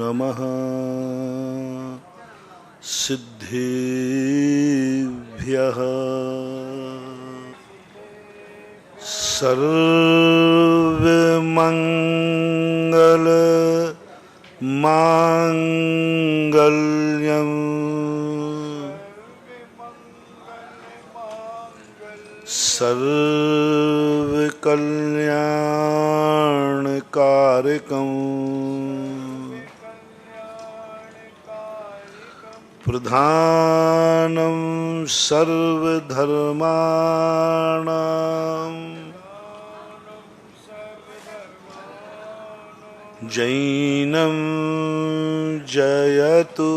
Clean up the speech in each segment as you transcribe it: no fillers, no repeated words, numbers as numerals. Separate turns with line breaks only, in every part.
नमः सिद्धेभ्यः सर्वमंगल मांगल्यम् सर्वकल्याणकारकम् प्रधानं सर्वधर्माणां जैनं जयतु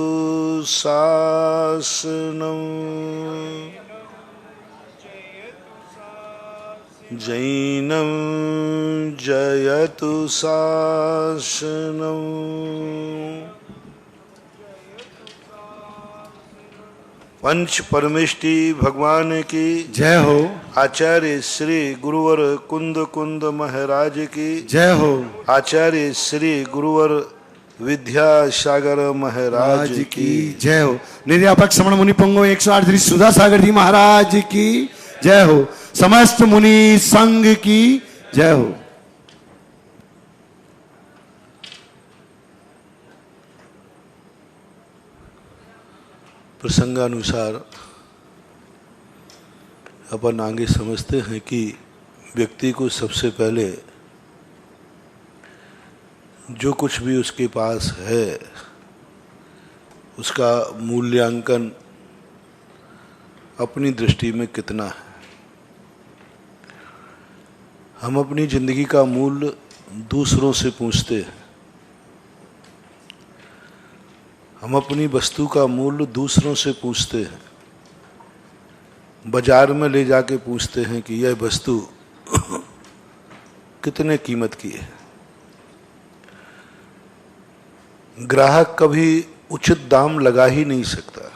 शासनम् जैनं जयतु शासनम्। पंच परमेष्टि भगवान की
जय हो।
आचार्य श्री गुरुवर कुंद कुंद महाराज की
जय हो।
आचार्य श्री गुरुवर विद्यासागर महाराज की
जय हो। निर्यापक श्रमण मुनि पंगो 108 श्री सुधा सागर जी महाराज की जय हो। समस्त मुनि संघ की जय हो।
प्रसंगानुसार अपन आगे समझते हैं कि व्यक्ति को सबसे पहले जो कुछ भी उसके पास है उसका मूल्यांकन अपनी दृष्टि में कितना है। हम अपनी जिंदगी का मूल्य दूसरों से पूछते हैं, हम अपनी वस्तु का मूल्य दूसरों से पूछते हैं, बाजार में ले जाके पूछते हैं कि यह वस्तु कितने कीमत की है। ग्राहक कभी उचित दाम लगा ही नहीं सकता,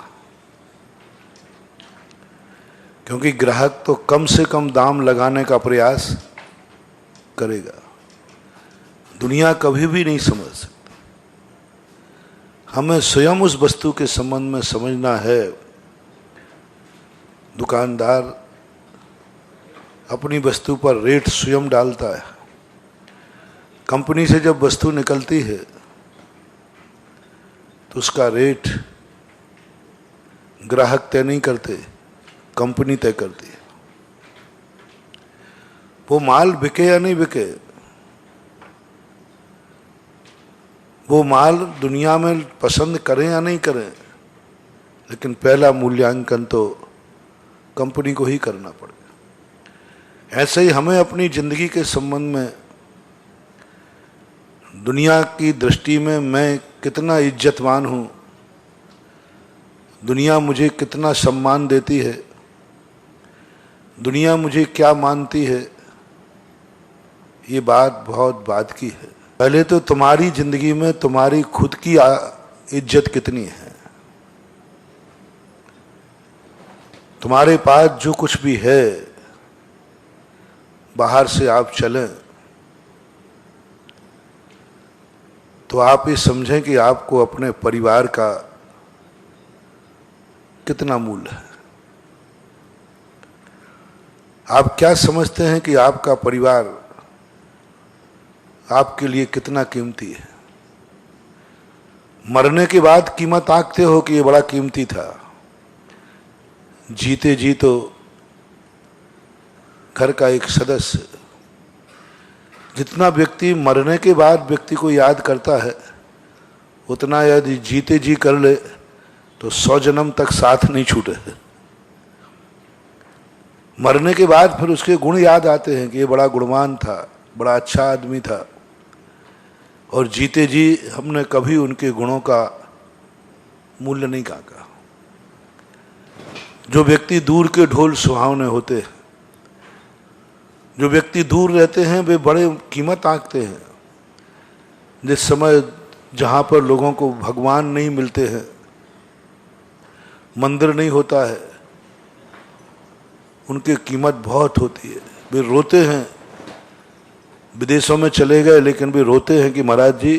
क्योंकि ग्राहक तो कम से कम दाम लगाने का प्रयास करेगा। दुनिया कभी भी नहीं समझ सकती। हमें स्वयं उस वस्तु के संबंध में समझना है। दुकानदार अपनी वस्तु पर रेट स्वयं डालता है। कंपनी से जब वस्तु निकलती है तो उसका रेट ग्राहक तय नहीं करते, कंपनी तय करती है। वो माल बिके या नहीं बिके, वो माल दुनिया में पसंद करें या नहीं करें, लेकिन पहला मूल्यांकन तो कंपनी को ही करना पड़ेगा। ऐसे ही हमें अपनी जिंदगी के संबंध में दुनिया की दृष्टि में मैं कितना इज्जतवान हूं, दुनिया मुझे कितना सम्मान देती है, दुनिया मुझे क्या मानती है, ये बात बहुत बात की है। पहले तो तुम्हारी जिंदगी में तुम्हारी खुद की इज्जत कितनी है। तुम्हारे पास जो कुछ भी है, बाहर से आप चलें तो आप ये समझें कि आपको अपने परिवार का कितना मूल्य है। आप क्या समझते हैं कि आपका परिवार आपके लिए कितना कीमती है। मरने के बाद कीमत आंकते हो कि ये बड़ा कीमती था, जीते जी तो घर का एक सदस्य। जितना व्यक्ति मरने के बाद व्यक्ति को याद करता है, उतना यदि जीते जी कर ले तो 100 जन्म तक साथ नहीं छूटे। मरने के बाद फिर उसके गुण याद आते हैं कि ये बड़ा गुणवान था, बड़ा अच्छा आदमी था, और जीते जी हमने कभी उनके गुणों का मूल्य नहीं आंका। जो व्यक्ति दूर के ढोल सुहावने होते हैं, जो व्यक्ति दूर रहते हैं, वे बड़े कीमत आंकते हैं। जिस समय जहाँ पर लोगों को भगवान नहीं मिलते हैं, मंदिर नहीं होता है, उनकी कीमत बहुत होती है। वे रोते हैं, विदेशों में चले गए लेकिन भी रोते हैं कि महाराज जी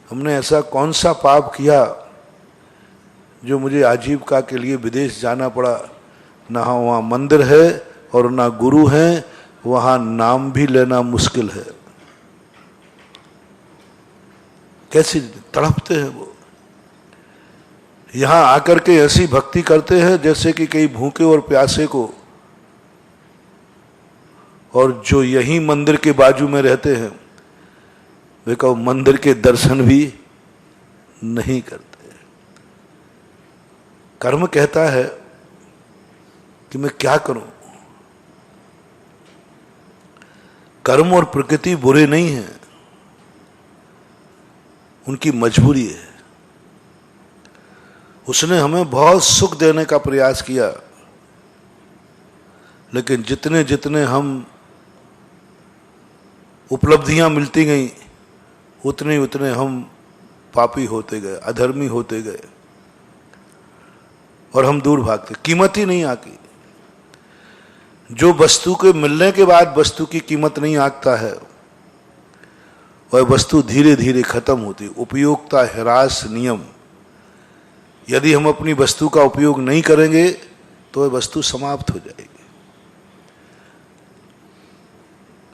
हमने ऐसा कौन सा पाप किया जो मुझे आजीविका के लिए विदेश जाना पड़ा। ना वहाँ मंदिर है और ना गुरु हैं, वहाँ नाम भी लेना मुश्किल है। कैसी तड़पते हैं वो। यहाँ आकर के ऐसी भक्ति करते हैं जैसे कि कई भूखे और प्यासे को, और जो यही मंदिर के बाजू में रहते हैं वे कहो मंदिर के दर्शन भी नहीं करते। कर्म कहता है कि मैं क्या करूं। कर्म और प्रकृति बुरे नहीं हैं, उनकी मजबूरी है। उसने हमें बहुत सुख देने का प्रयास किया, लेकिन जितने जितने हम उपलब्धियां मिलती गई उतने उतने हम पापी होते गए, अधर्मी होते गए और हम दूर भागते। कीमत ही नहीं आती। जो वस्तु के मिलने के बाद वस्तु की कीमत नहीं आंकता है वह वस्तु धीरे धीरे खत्म होती। उपयोगिता ह्रास नियम। यदि हम अपनी वस्तु का उपयोग नहीं करेंगे तो वह वस्तु समाप्त हो जाएगी।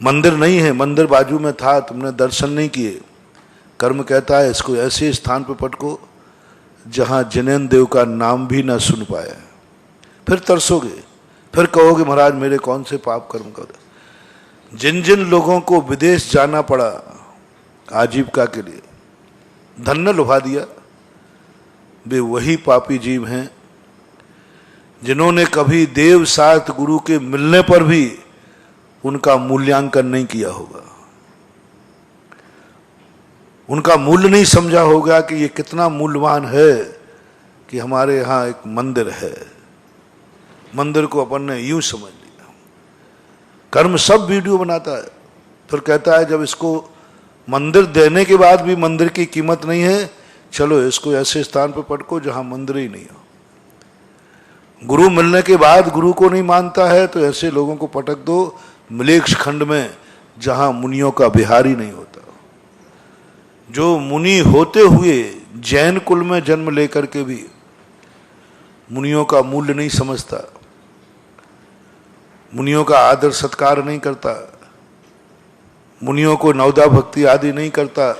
मंदिर नहीं है, मंदिर बाजू में था, तुमने दर्शन नहीं किए। कर्म कहता है इसको ऐसे स्थान पर पटको जहां जिनेन्द्र देव का नाम भी ना सुन पाया। फिर तरसोगे, फिर कहोगे महाराज मेरे कौन से पाप कर्म कर। जिन जिन लोगों को विदेश जाना पड़ा आजीविका के लिए, धन न लुभा दिया, वे वही पापी जीव हैं जिन्होंने कभी देव साथ गुरु के मिलने पर भी उनका मूल्यांकन नहीं किया होगा। उनका मूल्य नहीं समझा होगा कि ये कितना मूल्यवान है कि हमारे यहाँ एक मंदिर है। मंदिर को अपन ने यूं समझ लिया। कर्म सब वीडियो बनाता है, फिर कहता है जब इसको मंदिर देने के बाद भी मंदिर की कीमत नहीं है, चलो इसको ऐसे स्थान पर पटको जहां मंदिर ही नहीं हो। गुरु मिलने के बाद गुरु को नहीं मानता है तो ऐसे लोगों को पटक दो मिलेक्ष खंड में जहां मुनियों का विहार ही नहीं होता। जो मुनि होते हुए जैन कुल में जन्म लेकर के भी मुनियों का मूल्य नहीं समझता, मुनियों का आदर सत्कार नहीं करता, मुनियों को नवदा भक्ति आदि नहीं करता,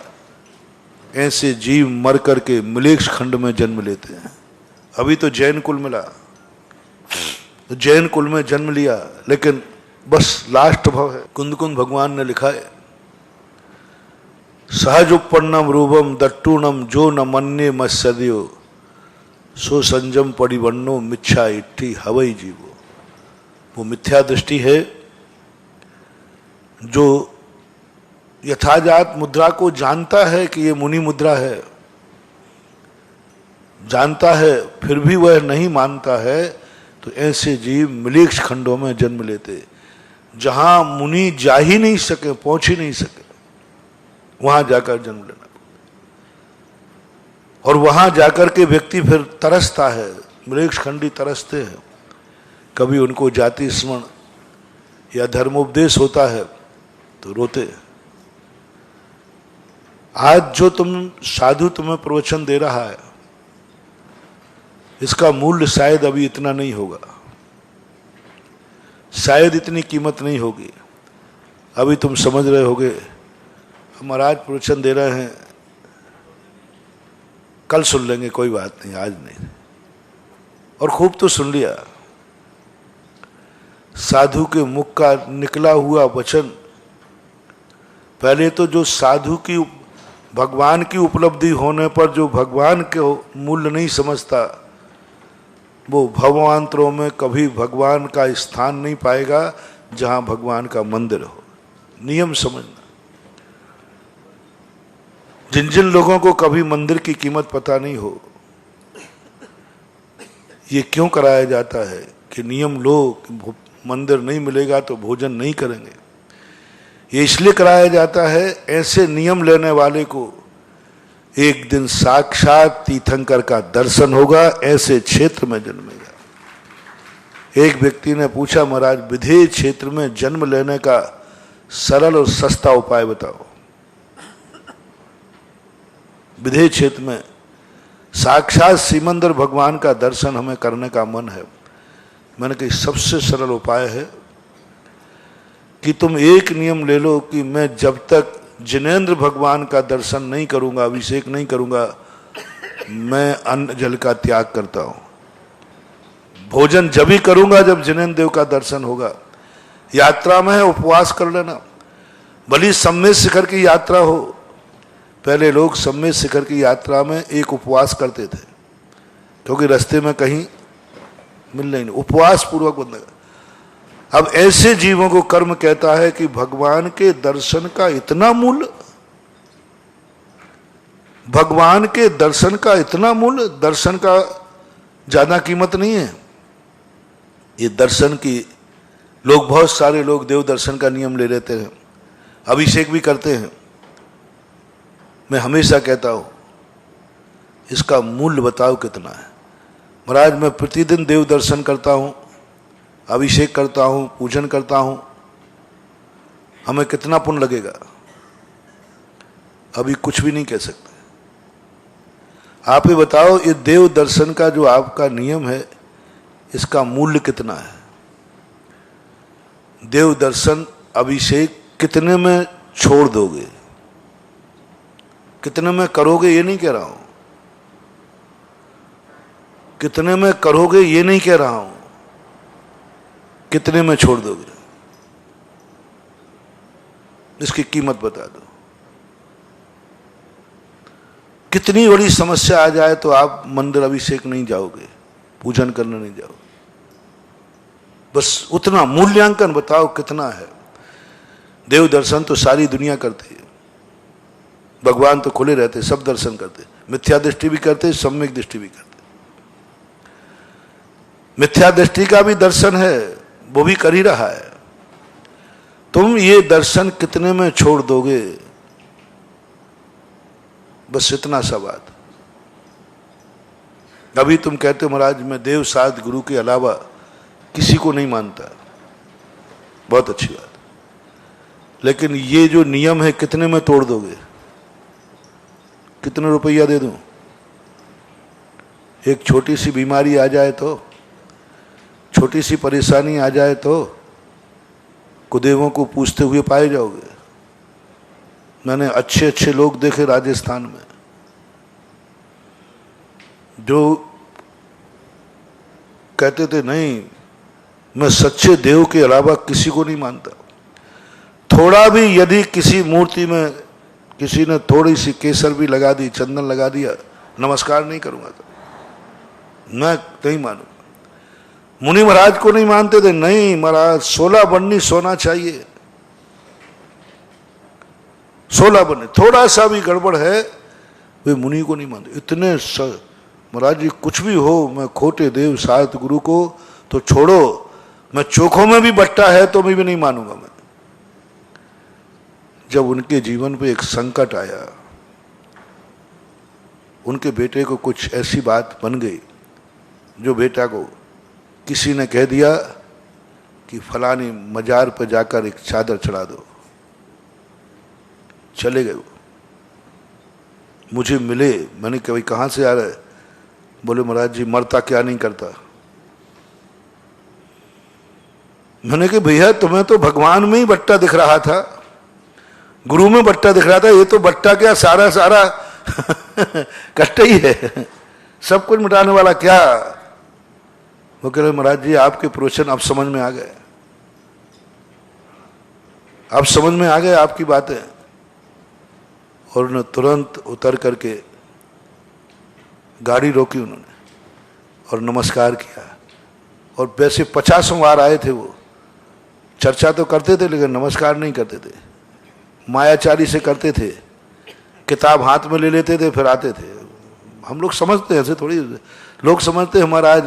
ऐसे जीव मर करके मिलेक्ष खंड में जन्म लेते हैं। अभी तो जैन कुल मिला, तो जैन कुल में जन्म लिया, लेकिन बस लास्ट भव है। कुंद भगवान ने लिखा है सहज उपन्नम रूपम दट्टूणम जो न मन्ने मत्सद्यो सो संजम परिवन्नो मिच्छा इट्ठी हवई जीवो। वो मिथ्या दृष्टि है जो यथाजात मुद्रा को जानता है कि ये मुनि मुद्रा है, जानता है फिर भी वह नहीं मानता है, तो ऐसे जीव मिलेक्ष खंडों में जन्म लेते जहां मुनि जा ही नहीं सके, पहुंच ही नहीं सके, वहां जाकर जन्म लेना। और वहां जाकर के व्यक्ति फिर तरसता है, मिलेक्ष खंडी तरसते हैं। कभी उनको जाति स्मरण या धर्मोपदेश होता है तो रोते हैं। आज जो साधु तुम्हें प्रवचन दे रहा है इसका मूल्य शायद अभी इतना नहीं होगा, शायद इतनी कीमत नहीं होगी। अभी तुम समझ रहे होगे महाराज प्रवचन दे रहे हैं, कल सुन लेंगे, कोई बात नहीं, आज नहीं। और खूब तो सुन लिया। साधु के मुख का निकला हुआ वचन, पहले तो जो साधु की भगवान की उपलब्धि होने पर जो भगवान के मूल्य नहीं समझता, वो भवांतरों में कभी भगवान का स्थान नहीं पाएगा जहां भगवान का मंदिर हो। नियम समझना। जिन जिन लोगों को कभी मंदिर की कीमत पता नहीं हो, ये क्यों कराया जाता है कि नियम लो कि मंदिर नहीं मिलेगा तो भोजन नहीं करेंगे। ये इसलिए कराया जाता है ऐसे नियम लेने वाले को एक दिन साक्षात तीर्थंकर का दर्शन होगा, ऐसे क्षेत्र में जन्मेगा। एक व्यक्ति ने पूछा महाराज विधेय क्षेत्र में जन्म लेने का सरल और सस्ता उपाय बताओ। विदेह क्षेत्र में साक्षात सिमंदर भगवान का दर्शन हमें करने का मन है। मैंने कहा सबसे सरल उपाय है कि तुम एक नियम ले लो कि मैं जब तक जिनेंद्र भगवान का दर्शन नहीं करूंगा, अभिषेक नहीं करूंगा, मैं अन्न जल का त्याग करता हूं। भोजन जब ही करूंगा जब जिनेंद्र देव का दर्शन होगा। यात्रा में है, उपवास कर लेना, भली सम्मेद शिखर की यात्रा हो। पहले लोग सम्मेद शिखर की यात्रा में एक उपवास करते थे, क्योंकि रास्ते में कहीं मिलना ही नहीं, उपवास पूर्वक बंद। अब ऐसे जीवों को कर्म कहता है कि भगवान के दर्शन का इतना मूल्य, भगवान के दर्शन का इतना मूल्य, दर्शन का ज्यादा कीमत नहीं है। ये दर्शन की लोग, बहुत सारे लोग देव दर्शन का नियम ले लेते हैं, अभिषेक भी करते हैं। मैं हमेशा कहता हूं इसका मूल्य बताओ कितना है। महाराज मैं प्रतिदिन देव दर्शन करता हूं, अभिषेक करता हूं, पूजन करता हूं, हमें कितना पुण्य लगेगा? अभी कुछ भी नहीं कह सकते। आप ही बताओ, ये देव दर्शन का जो आपका नियम है इसका मूल्य कितना है? देव दर्शन अभिषेक कितने में छोड़ दोगे, कितने में करोगे ये नहीं कह रहा हूं, कितने में करोगे ये नहीं कह रहा हूं, कितने में छोड़ दोगे, इसकी कीमत बता दो। कितनी बड़ी समस्या आ जाए तो आप मंदिर अभिषेक नहीं जाओगे, पूजन करने नहीं जाओगे। बस उतना मूल्यांकन बताओ कितना है। देव दर्शन तो सारी दुनिया करती है, भगवान तो खुले रहते, सब दर्शन करते, मिथ्या दृष्टि भी करते, सम्यक दृष्टि भी करते। मिथ्या दृष्टि का भी दर्शन है, वो भी कर ही रहा है। तुम ये दर्शन कितने में छोड़ दोगे, बस इतना सा बात। अभी तुम कहते हो महाराज मैं देव साध गुरु के अलावा किसी को नहीं मानता, बहुत अच्छी बात, लेकिन ये जो नियम है कितने में तोड़ दोगे? कितने रुपया दे दूं? एक छोटी सी बीमारी आ जाए तो, छोटी सी परेशानी आ जाए तो कुदेवों को पूछते हुए पाए जाओगे। मैंने अच्छे अच्छे लोग देखे राजस्थान में जो कहते थे नहीं मैं सच्चे देव के अलावा किसी को नहीं मानता। थोड़ा भी यदि किसी मूर्ति में किसी ने थोड़ी सी केसर भी लगा दी, चंदन लगा दिया, नमस्कार नहीं करूंगा, तो मैं नहीं मानूंगा। मुनि महाराज को नहीं मानते थे, नहीं महाराज 16 बन्नी सोना चाहिए, 16 बन्नी, थोड़ा सा भी गड़बड़ है वे मुनि को नहीं मानते। इतने महाराज जी कुछ भी हो, मैं खोटे देव सात गुरु को तो छोड़ो, मैं चोखों में भी बट्टा है तो मैं भी नहीं मानूंगा। मैं जब उनके जीवन पे एक संकट आया, उनके बेटे को कुछ ऐसी बात बन गई जो बेटा को किसी ने कह दिया कि फलानी मजार पर जाकर एक चादर चढ़ा दो। चले गए वो, मुझे मिले, मैंने कहा भाई कहाँ से आ रहे? बोले महाराज जी मरता क्या नहीं करता। मैंने कहा भैया तुम्हें तो भगवान में ही बट्टा दिख रहा था, गुरु में बट्टा दिख रहा था, ये तो बट्टा क्या सारा सारा कट्टा ही है, सब कुछ मिटाने वाला क्या? वो कह रहे महाराज जी आपके प्रवचन अब समझ में आ गए, अब समझ में आ गए आपकी बातें। और उन्होंने तुरंत उतर करके गाड़ी रोकी उन्होंने और नमस्कार किया। और वैसे 50 बार आए थे वो, चर्चा तो करते थे लेकिन नमस्कार नहीं करते थे, मायाचारी से करते थे, किताब हाथ में ले लेते थे फिर आते थे। हम लोग समझते हैं, ऐसे थोड़ी लोग समझते हैं, महाराज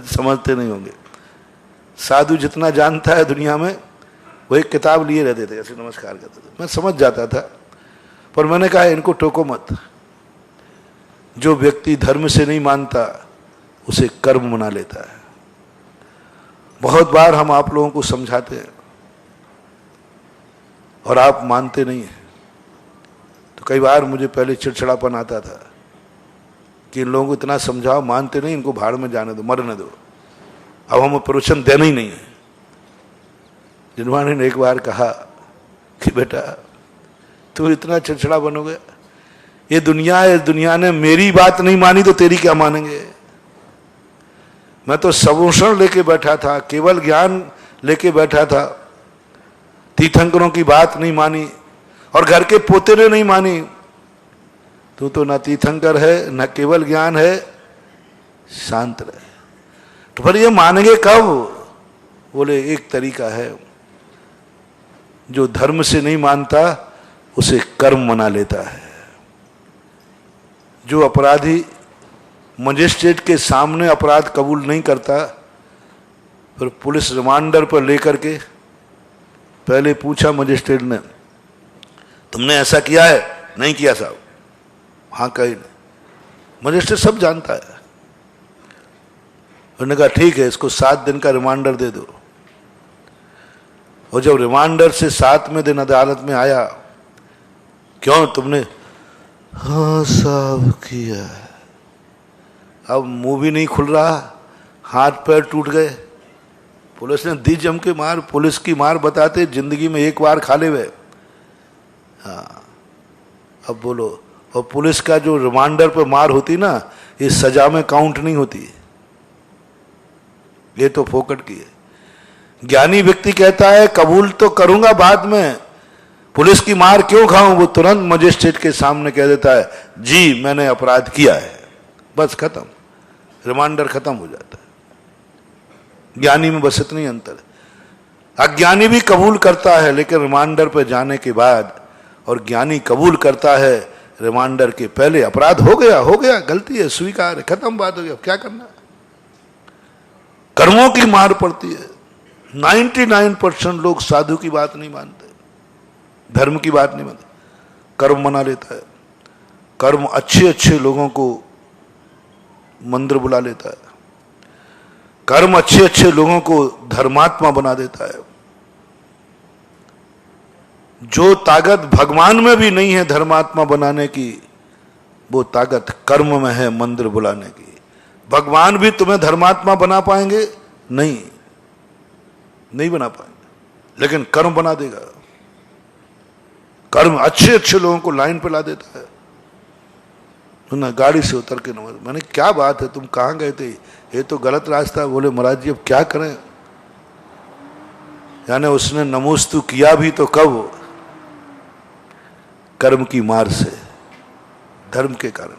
समझते नहीं होंगे। साधु जितना जानता है दुनिया में वो एक किताब लिए रहते थे, ऐसे नमस्कार करते थे। मैं समझ जाता था, पर मैंने कहा इनको टोको मत। जो व्यक्ति धर्म से नहीं मानता उसे कर्म बना लेता है। बहुत बार हम आप लोगों को समझाते हैं और आप मानते नहीं हैं, तो कई बार मुझे पहले चिड़चिड़ापन आता था कि इन लोगों को इतना समझाओ, मानते नहीं, इनको भाड़ में जाने दो, मरने दो, अब हमें प्रवचन देना ही नहीं है। जिनवाणी ने एक बार कहा कि बेटा तू इतना चिड़चिड़ा बनोगे, ये दुनिया है, इस दुनिया ने मेरी बात नहीं मानी तो तेरी क्या मानेंगे। मैं तो सबूषण लेके बैठा था, केवल ज्ञान लेके बैठा था, तीर्थंकरों की बात नहीं मानी और घर के पोते ने नहीं मानी। तू तो ना तीर्थंकर है, ना केवल ज्ञान है, शांत रहे। तो फिर ये मानेंगे कब? बोले एक तरीका है, जो धर्म से नहीं मानता उसे कर्म मना लेता है। जो अपराधी मजिस्ट्रेट के सामने अपराध कबूल नहीं करता, फिर पुलिस रिमांडर पर लेकर के पहले पूछा मजिस्ट्रेट ने, तुमने ऐसा किया है? नहीं किया साहब। हाँ कहीं नहीं। मजिस्ट्रेट सब जानता है। उन्होंने कहा ठीक है, इसको 7 दिन का रिमांडर दे दो। और जब रिमांडर से 7वें दिन अदालत में आया, क्यों तुमने? हाँ साहब किया है। अब मुंह भी नहीं खुल रहा, हाथ पैर टूट गए। पुलिस ने दी जम के मार। पुलिस की मार बताते जिंदगी में एक बार खा ले वे। हाँ अब बोलो, और पुलिस का जो रिमांडर पे मार होती ना, ये सजा में काउंट नहीं होती, ये तो फोकट की है। ज्ञानी व्यक्ति कहता है कबूल तो करूंगा बाद में, पुलिस की मार क्यों खाऊं? वो तुरंत मजिस्ट्रेट के सामने कह देता है जी मैंने अपराध किया है, बस खत्म, रिमांडर खत्म हो जाता है। ज्ञानी में बस इतनी अंतर है। अज्ञानी भी कबूल करता है लेकिन रिमांडर पर जाने के बाद, और ज्ञानी कबूल करता है रिमांडर के पहले। अपराध हो गया, गलती है, स्वीकार है, खत्म, बात हो गया, क्या करना। कर्मों की मार पड़ती है। 99% लोग साधु की बात नहीं मानते, धर्म की बात नहीं मानते, कर्म मना लेता है। कर्म अच्छे लोगों को मंदिर बुला लेता है। कर्म अच्छे लोगों को धर्मात्मा बना देता है। जो ताकत भगवान में भी नहीं है धर्मात्मा बनाने की, वो ताकत कर्म में है मंदिर बुलाने की। भगवान भी तुम्हें धर्मात्मा बना पाएंगे? नहीं बना पाएंगे, लेकिन कर्म बना देगा। कर्म अच्छे लोगों को लाइन पे ला देता है। ना गाड़ी से उतर के नमस्ते, मैंने क्या बात है, तुम कहाँ गए थे? ये तो गलत रास्ता है। बोले महाराज जी अब क्या करें, यानी उसने नमोस्तु किया भी तो कब? कर्म की मार से, धर्म के कारण।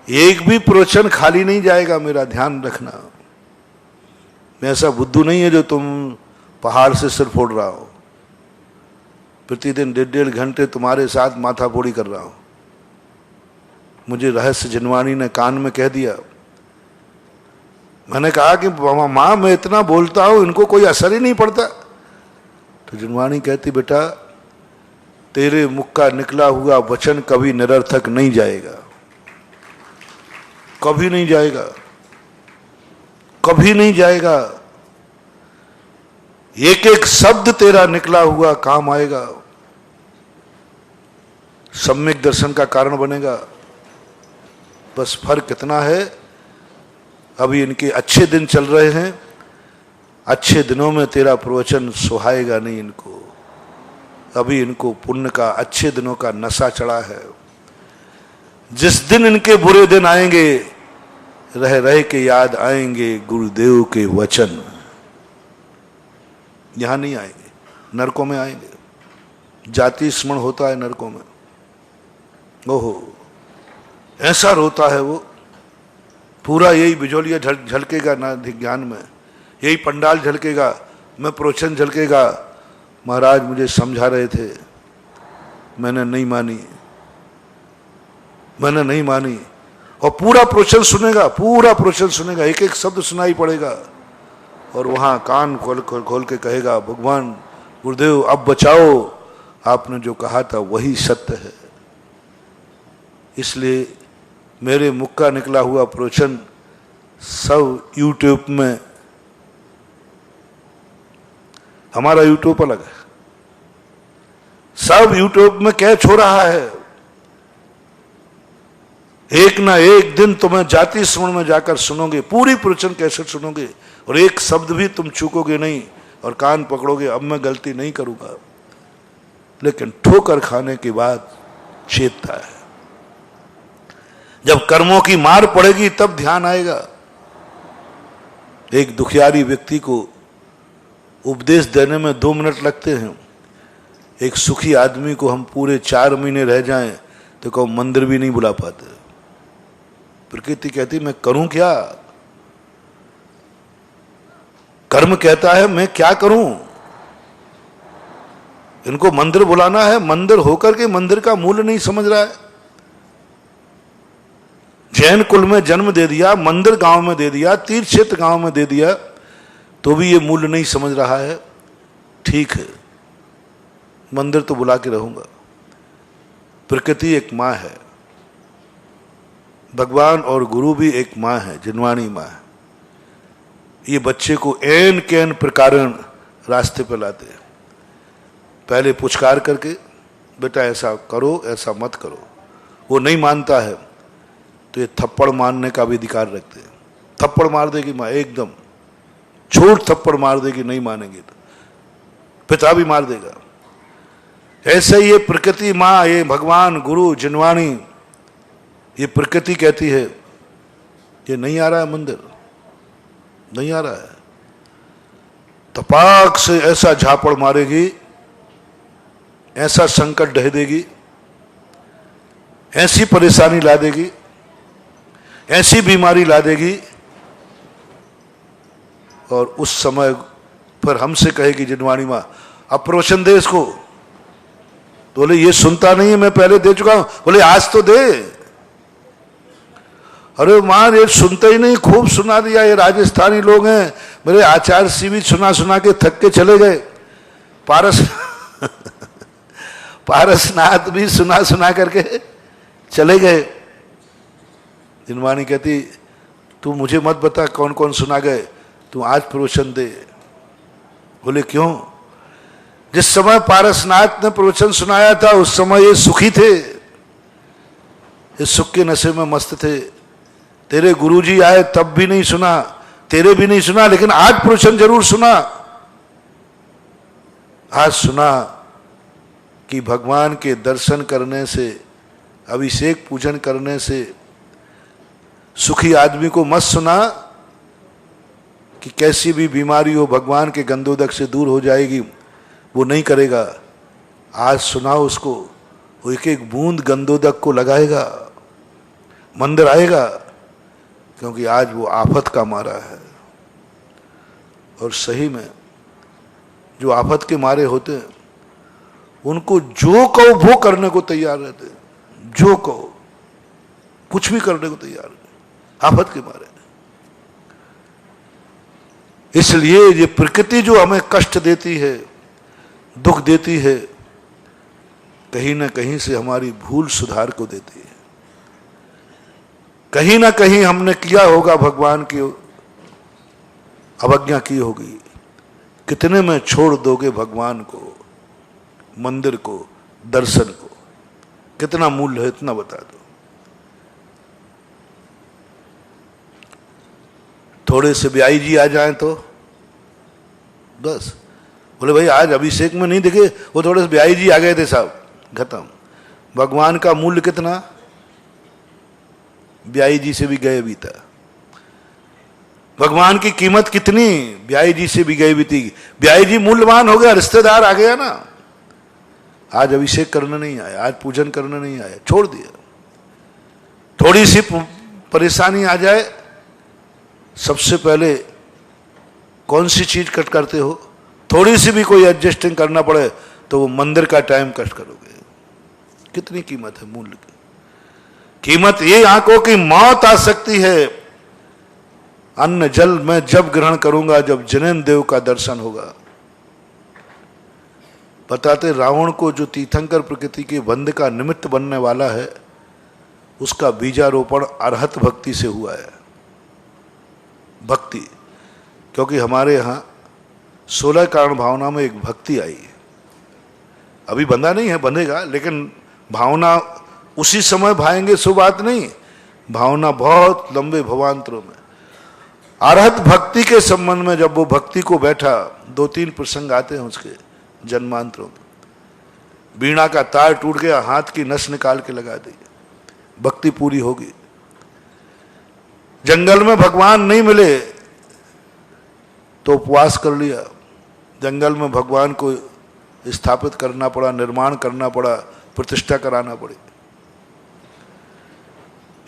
एक भी प्रवचन खाली नहीं जाएगा, मेरा ध्यान रखना। मैं ऐसा बुद्धू नहीं है जो तुम पहाड़ से सिर फोड़ रहा हो, प्रतिदिन 1.5 घंटे तुम्हारे साथ माथा फोड़ी कर रहा हूं। मुझे रहस्य जिनवाणी ने कान में कह दिया। मैंने कहा कि माँ मैं इतना बोलता हूं, इनको कोई असर ही नहीं पड़ता। तो जिनवाणी कहती बेटा तेरे मुख का निकला हुआ वचन कभी निरर्थक नहीं जाएगा, कभी नहीं जाएगा, कभी नहीं जाएगा। एक शब्द तेरा निकला हुआ काम आएगा, सम्यक दर्शन का कारण बनेगा। बस फर्क इतना है, अभी इनके अच्छे दिन चल रहे हैं, अच्छे दिनों में तेरा प्रवचन सुहाएगा नहीं इनको। अभी इनको पुण्य का, अच्छे दिनों का नशा चढ़ा है। जिस दिन इनके बुरे दिन आएंगे, रह के याद आएंगे गुरुदेव के वचन। यहां नहीं आएंगे, नरकों में आएंगे। जाति स्मरण होता है नरकों में। ओहो ऐसा रोता है वो, पूरा यही बिजोलिया झलकेगा ना ज्ञान में, यही पंडाल झलकेगा, मैं प्रवचन झलकेगा। महाराज मुझे समझा रहे थे, मैंने नहीं मानी, मैंने नहीं मानी। और पूरा प्रवचन सुनेगा, पूरा प्रवचन सुनेगा, एक शब्द सुनाई पड़ेगा, और वहां कान खोल के कहेगा भगवान गुरुदेव अब बचाओ, आपने जो कहा था वही सत्य है। इसलिए मेरे मुख का निकला हुआ प्रवचन सब यूट्यूब में, हमारा यूट्यूब अलग है, सब यूट्यूब में कैच हो रहा है। एक ना एक दिन तुम्हें जाति स्मरण में जाकर सुनोगे, पूरी प्रवचन कैसेट सुनोगे और एक शब्द भी तुम चूकोगे नहीं और कान पकड़ोगे, अब मैं गलती नहीं करूंगा। लेकिन ठोकर खाने के बाद चेतता है। जब कर्मों की मार पड़ेगी तब ध्यान आएगा। एक दुखियारी व्यक्ति को उपदेश देने में 2 मिनट लगते हैं, एक सुखी आदमी को हम पूरे 4 महीने रह जाएं तो कहो मंदिर भी नहीं बुला पाते। प्रकृति कहती मैं करूं क्या? कर्म कहता है मैं क्या करूं? इनको मंदिर बुलाना है, मंदिर होकर के मंदिर का मूल्य नहीं समझ रहा है। जैन कुल में जन्म दे दिया, मंदिर गांव में दे दिया, तीर्थ क्षेत्र गांव में दे दिया, तो भी ये मूल्य नहीं समझ रहा है। ठीक है, मंदिर तो बुला के रहूंगा। प्रकृति एक मां है, भगवान और गुरु भी एक मां है, जिनवाणी मां है। ये बच्चे को एन कैन प्रकारन रास्ते पर लाते हैं। पहले पुचकार करके बेटा ऐसा करो, ऐसा मत करो। वो नहीं मानता है तो ये थप्पड़ मारने का भी अधिकार रखते हैं। थप्पड़ मार देगी माँ, एकदम छोट थप्पड़ मार देगी, नहीं मानेंगे तो पिता भी मार देगा। ऐसे ही ये प्रकृति माँ, ये भगवान गुरु जिनवाणी, ये प्रकृति कहती है ये नहीं आ रहा है मंदिर, नहीं आ रहा है। तपाक से ऐसा झापड़ मारेगी, ऐसा संकट ढह देगी, ऐसी परेशानी ला देगी, ऐसी बीमारी ला देगी, और उस समय पर हमसे कहेगी जिनवाणी मां अब प्रवचन दे इसको। तो बोले ये सुनता नहीं है, मैं पहले दे चुका हूं। बोले आज तो दे। अरे मां ये सुनते ही नहीं, खूब सुना दिया। ये राजस्थानी लोग हैं, मेरे आचार्य सी भी सुना सुना के थक के चले गए। पारसनाथ भी सुना सुना करके चले गए। जिनवाणी कहती तू मुझे मत बता कौन कौन सुना गए, तू आज प्रवचन दे। बोले क्यों? जिस समय पारसनाथ ने प्रवचन सुनाया था उस समय ये सुखी थे, इस सुख के नशे में मस्त थे। तेरे गुरुजी आए तब भी नहीं सुना, तेरे भी नहीं सुना, लेकिन आज प्रवचन जरूर सुना। आज सुना कि भगवान के दर्शन करने से, अभिषेक पूजन करने से सुखी आदमी को मत सुना कि कैसी भी बीमारी हो भगवान के गंधोदक से दूर हो जाएगी, वो नहीं करेगा। आज सुनाओ उसको, वो एक एक बूंद गंधोदक को लगाएगा, मंदिर आएगा, क्योंकि आज वो आफत का मारा है। और सही में जो आफत के मारे होते हैं उनको जो कहो वो करने को तैयार रहते हैं, जो कहो कुछ भी करने को तैयार है, आफत के मारे। इसलिए ये प्रकृति जो हमें कष्ट देती है, दुख देती है, कहीं ना कहीं से हमारी भूल सुधार को देती है। कहीं ना कहीं हमने किया होगा, भगवान की अवज्ञा की होगी। कितने में छोड़ दोगे भगवान को, मंदिर को, दर्शन को? कितना मूल्य है इतना बता दो। थोड़े से ब्याई जी आ जाएं तो बस, बोले भाई आज अभिषेक में नहीं दिखे, वो थोड़े से ब्याई जी आ गए थे साहब, खत्म। भगवान का मूल्य कितना, ब्याई जी से भी गए भी था। भगवान की कीमत कितनी, ब्याई जी से भी गई भी थी। ब्याई जी मूल्यवान हो गया, रिश्तेदार आ गया ना। आज अभिषेक करने नहीं आए, आज पूजन करने नहीं आए, छोड़ दिया। थोड़ी सी परेशानी आ जाए, सबसे पहले कौन सी चीज कट करते हो? थोड़ी सी भी कोई एडजस्टिंग करना पड़े तो वो मंदिर का टाइम कट करोगे। कितनी कीमत है मूल्य की। कीमत ये आंखों की मौत आ सकती है। अन्न जल मैं जब ग्रहण करूंगा जब जनेन देव का दर्शन होगा। बताते रावण को जो तीर्थंकर प्रकृति के बंध का निमित्त बनने वाला है, उसका बीजारोपण अरहत भक्ति से हुआ है। भक्ति, क्योंकि हमारे यहाँ 16 कारण भावना में एक भक्ति आई है। अभी बंधा नहीं है, बंधेगा, लेकिन भावना उसी समय भाएंगे सो बात नहीं, भावना बहुत लंबे भवांतरों में। अरहत भक्ति के संबंध में जब वो भक्ति को बैठा, 2-3 प्रसंग आते हैं उसके जन्मांतरों में। वीणा का तार टूट गया, हाथ की नस निकाल के लगा दी, भक्ति पूरी होगी। जंगल में भगवान नहीं मिले तो उपवास कर लिया, जंगल में भगवान को स्थापित करना पड़ा, निर्माण करना पड़ा, प्रतिष्ठा कराना पड़ी।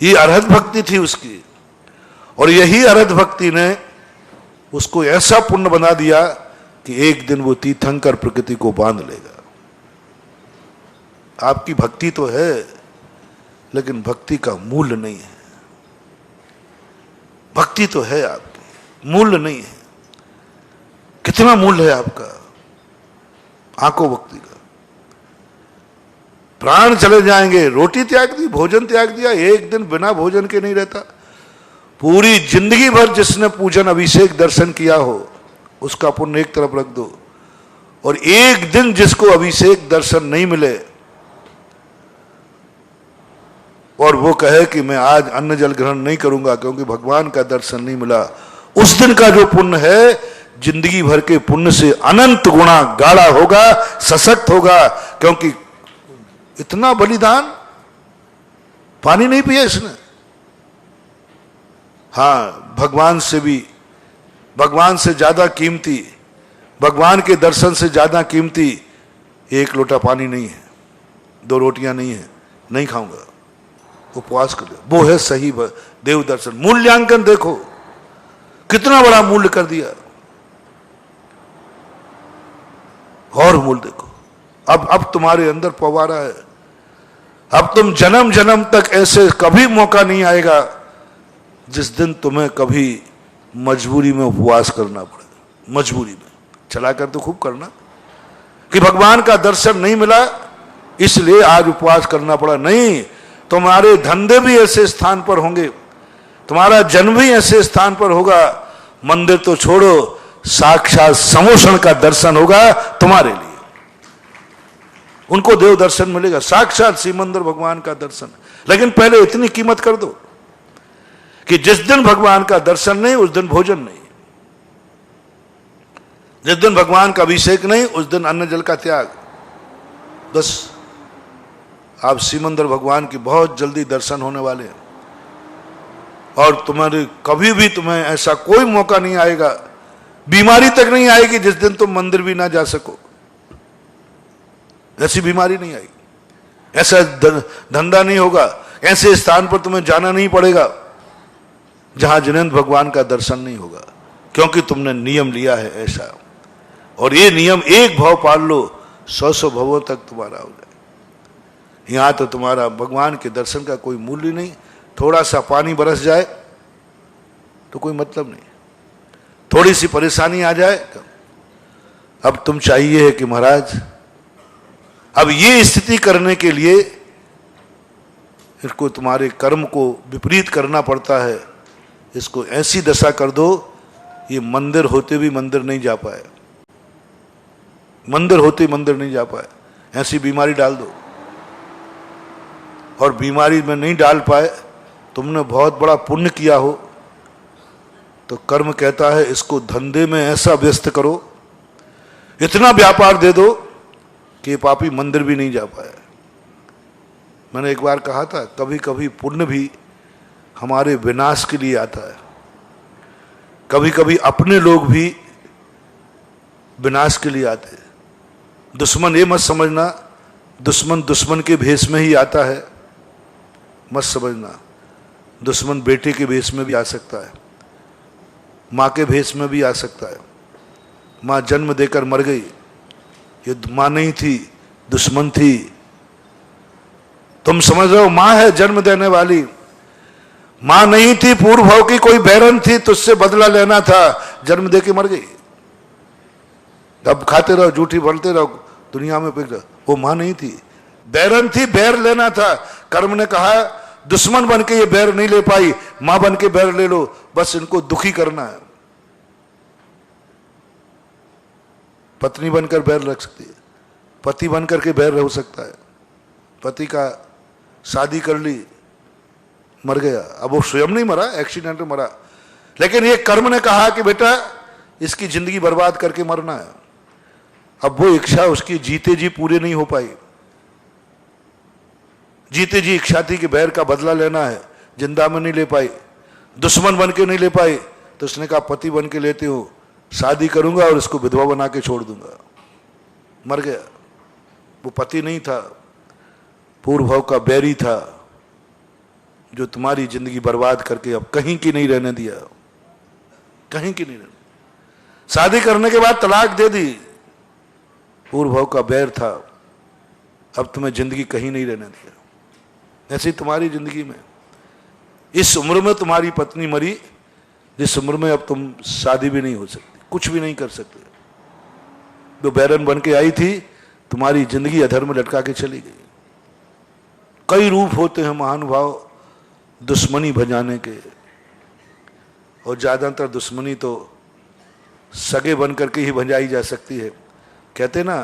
ये अरहत भक्ति थी उसकी, और यही अरहत भक्ति ने उसको ऐसा पुण्य बना दिया कि एक दिन वो तीर्थंकर प्रकृति को बांध लेगा। आपकी भक्ति तो है, लेकिन भक्ति का मूल्य नहीं है। भक्ति तो है आपकी, मूल्य नहीं है। कितना मूल्य है आपका आंखों भक्ति का? प्राण चले जाएंगे, रोटी त्याग दी, भोजन त्याग दिया, एक दिन बिना भोजन के नहीं रहता। पूरी जिंदगी भर जिसने पूजन अभिषेक दर्शन किया हो उसका पुण्य एक तरफ रख दो, और एक दिन जिसको अभिषेक दर्शन नहीं मिले और वो कहे कि मैं आज अन्न जल ग्रहण नहीं करूंगा क्योंकि भगवान का दर्शन नहीं मिला, उस दिन का जो पुण्य है जिंदगी भर के पुण्य से अनंत गुणा गाढ़ा होगा, सशक्त होगा। क्योंकि इतना बलिदान, पानी नहीं पिया इसने। हाँ, भगवान से भी, भगवान से ज्यादा कीमती, भगवान के दर्शन से ज्यादा कीमती एक लोटा पानी नहीं है, 2 रोटियां नहीं है, नहीं खाऊंगा, उपवास कर लिया। वो है सही देव दर्शन। मूल्यांकन देखो कितना बड़ा मूल्य कर दिया, और मूल्य देखो। अब तुम्हारे अंदर पवारा है, अब तुम जन्म जन्म तक ऐसे कभी मौका नहीं आएगा जिस दिन तुम्हें कभी मजबूरी में उपवास करना पड़े। मजबूरी में चलाकर तो खूब करना कि भगवान का दर्शन नहीं मिला इसलिए आज उपवास करना पड़ा, नहीं। तुम्हारे धंधे भी ऐसे स्थान पर होंगे, तुम्हारा जन्म भी ऐसे स्थान पर होगा, मंदिर तो छोड़ो, साक्षात समोषण का दर्शन होगा तुम्हारे लिए। उनको देव दर्शन मिलेगा, साक्षात सिमंदर भगवान का दर्शन। लेकिन पहले इतनी कीमत कर दो कि जिस दिन भगवान का दर्शन नहीं उस दिन भोजन नहीं, जिस दिन भगवान का अभिषेक नहीं उस दिन अन्न जल का त्याग। बस आप सिमंदर भगवान की बहुत जल्दी दर्शन होने वाले हैं, और तुम्हारे कभी भी तुम्हें ऐसा कोई मौका नहीं आएगा, बीमारी तक नहीं आएगी जिस दिन तुम मंदिर भी ना जा सको। ऐसी बीमारी नहीं आएगी, ऐसा धंधा नहीं होगा, ऐसे स्थान पर तुम्हें जाना नहीं पड़ेगा जहां जिनेंद्र भगवान का दर्शन नहीं होगा, क्योंकि तुमने नियम लिया है ऐसा। और ये नियम एक भाव पाल लो, 100 भवों तक तुम्हारा हो जाए। यहां तो तुम्हारा भगवान के दर्शन का कोई मूल्य नहीं। थोड़ा सा पानी बरस जाए तो कोई मतलब नहीं, थोड़ी सी परेशानी आ जाए अब तुम चाहिए है कि महाराज अब ये स्थिति करने के लिए इसको तुम्हारे कर्म को विपरीत करना पड़ता है, इसको ऐसी दशा कर दो ये मंदिर होते भी मंदिर नहीं जा पाए, मंदिर होते मंदिर नहीं जा पाए, ऐसी बीमारी डाल दो। और बीमारी में नहीं डाल पाए, तुमने बहुत बड़ा पुण्य किया हो तो कर्म कहता है इसको धंधे में ऐसा व्यस्त करो, इतना व्यापार दे दो कि पापी मंदिर भी नहीं जा पाए। मैंने एक बार कहा था कभी कभी पुण्य भी हमारे विनाश के लिए आता है, कभी कभी अपने लोग भी विनाश के लिए आते हैं। दुश्मन ये मत समझना दुश्मन दुश्मन के भेष में ही आता है, मत समझना। दुश्मन बेटे के भेष में भी आ सकता है, माँ के भेष में भी आ सकता है। माँ जन्म देकर मर गई, ये माँ नहीं थी, दुश्मन थी। तुम समझ रहे हो माँ है जन्म देने वाली, माँ नहीं थी, पूर्व भाव की कोई बैरन थी, तुझसे बदला लेना था, जन्म दे के मर गई। अब खाते रहो, झूठी बोलते रहो, दुनिया में पिघल। वो माँ नहीं थी, बैरन थी, बैर लेना था। कर्म ने कहा दुश्मन बन के ये बैर नहीं ले पाई, मां बन के बैर ले लो, बस इनको दुखी करना है। पत्नी बनकर बैर रख सकती है, पति बन करके बैर हो सकता है? पति का शादी कर ली, मर गया, अब वो स्वयं नहीं मरा, एक्सीडेंट में मरा, लेकिन ये कर्म ने कहा कि बेटा इसकी जिंदगी बर्बाद करके मरना है। अब वो इच्छा उसकी जीते जी पूरी नहीं हो पाई, जीते जी इच्छा थी कि बैर का बदला लेना है, जिंदा में नहीं ले पाई, दुश्मन बन के नहीं ले पाई, तो उसने कहा पति बन के लेती हूं, शादी करूंगा और इसको विधवा बना के छोड़ दूंगा। मर गया। वो पति नहीं था, पूर्व भाव का बैरी था, जो तुम्हारी जिंदगी बर्बाद करके अब कहीं की नहीं रहने दिया, कहीं की नहीं रहने। शादी करने के बाद तलाक दे दी, पूर्व भाव का बैर था, अब तुम्हें जिंदगी कहीं नहीं रहने दिया। ऐसी तुम्हारी जिंदगी में इस उम्र में तुम्हारी पत्नी मरी, जिस उम्र में अब तुम शादी भी नहीं हो सकती, कुछ भी नहीं कर सकते। जो बैरन बन के आई थी, तुम्हारी जिंदगी अधर्म में लटका के चली गई। कई रूप होते हैं महानुभाव दुश्मनी भजाने के, और ज्यादातर दुश्मनी तो सगे बन करके ही भजाई जा सकती है। कहते ना,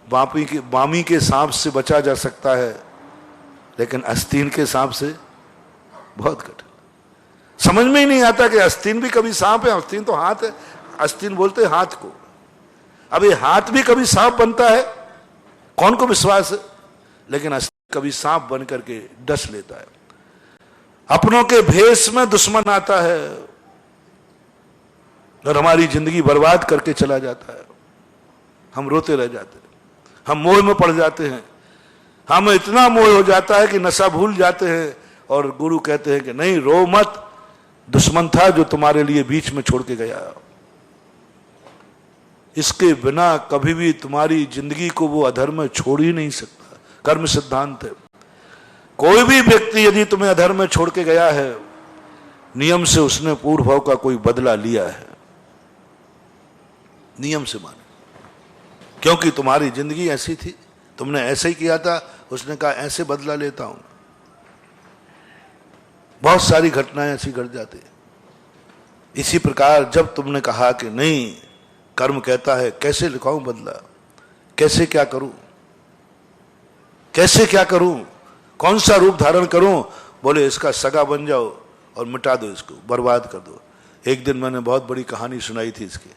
बामी के सांप से बचा जा सकता है, लेकिन आस्तीन के सांप से बहुत कठिन। समझ में ही नहीं आता कि आस्तीन भी कभी सांप है, आस्तीन तो हाथ है, आस्तीन बोलते हैं हाथ को। अब ये हाथ भी कभी सांप बनता है, कौन को विश्वास है? लेकिन आस्तीन कभी सांप बन करके डस लेता है। अपनों के भेष में दुश्मन आता है और हमारी जिंदगी बर्बाद करके चला जाता है। हम रोते रह जाते हैं, हम मोह में पड़ जाते हैं, हमें इतना मोह हो जाता है कि नशा भूल जाते हैं, और गुरु कहते हैं कि नहीं, रो मत, दुश्मन था जो तुम्हारे लिए बीच में छोड़ के गया। इसके बिना कभी भी तुम्हारी जिंदगी को वो अधर्म में छोड़ ही नहीं सकता। कर्म सिद्धांत है। कोई भी व्यक्ति यदि तुम्हें अधर्म में छोड़ के गया है, नियम से उसने पूर्व भाव का कोई बदला लिया है, नियम से माने, क्योंकि तुम्हारी जिंदगी ऐसी थी, तुमने ऐसे ही किया था, उसने कहा ऐसे बदला लेता हूं। बहुत सारी घटनाएं ऐसी घट जाती। इसी प्रकार जब तुमने कहा कि नहीं, कर्म कहता है कैसे लिखाऊं बदला, कैसे क्या करूं, कैसे क्या करूं, कौन सा रूप धारण करूं? बोले इसका सगा बन जाओ और मिटा दो, इसको बर्बाद कर दो। एक दिन मैंने बहुत बड़ी कहानी सुनाई थी इसकी।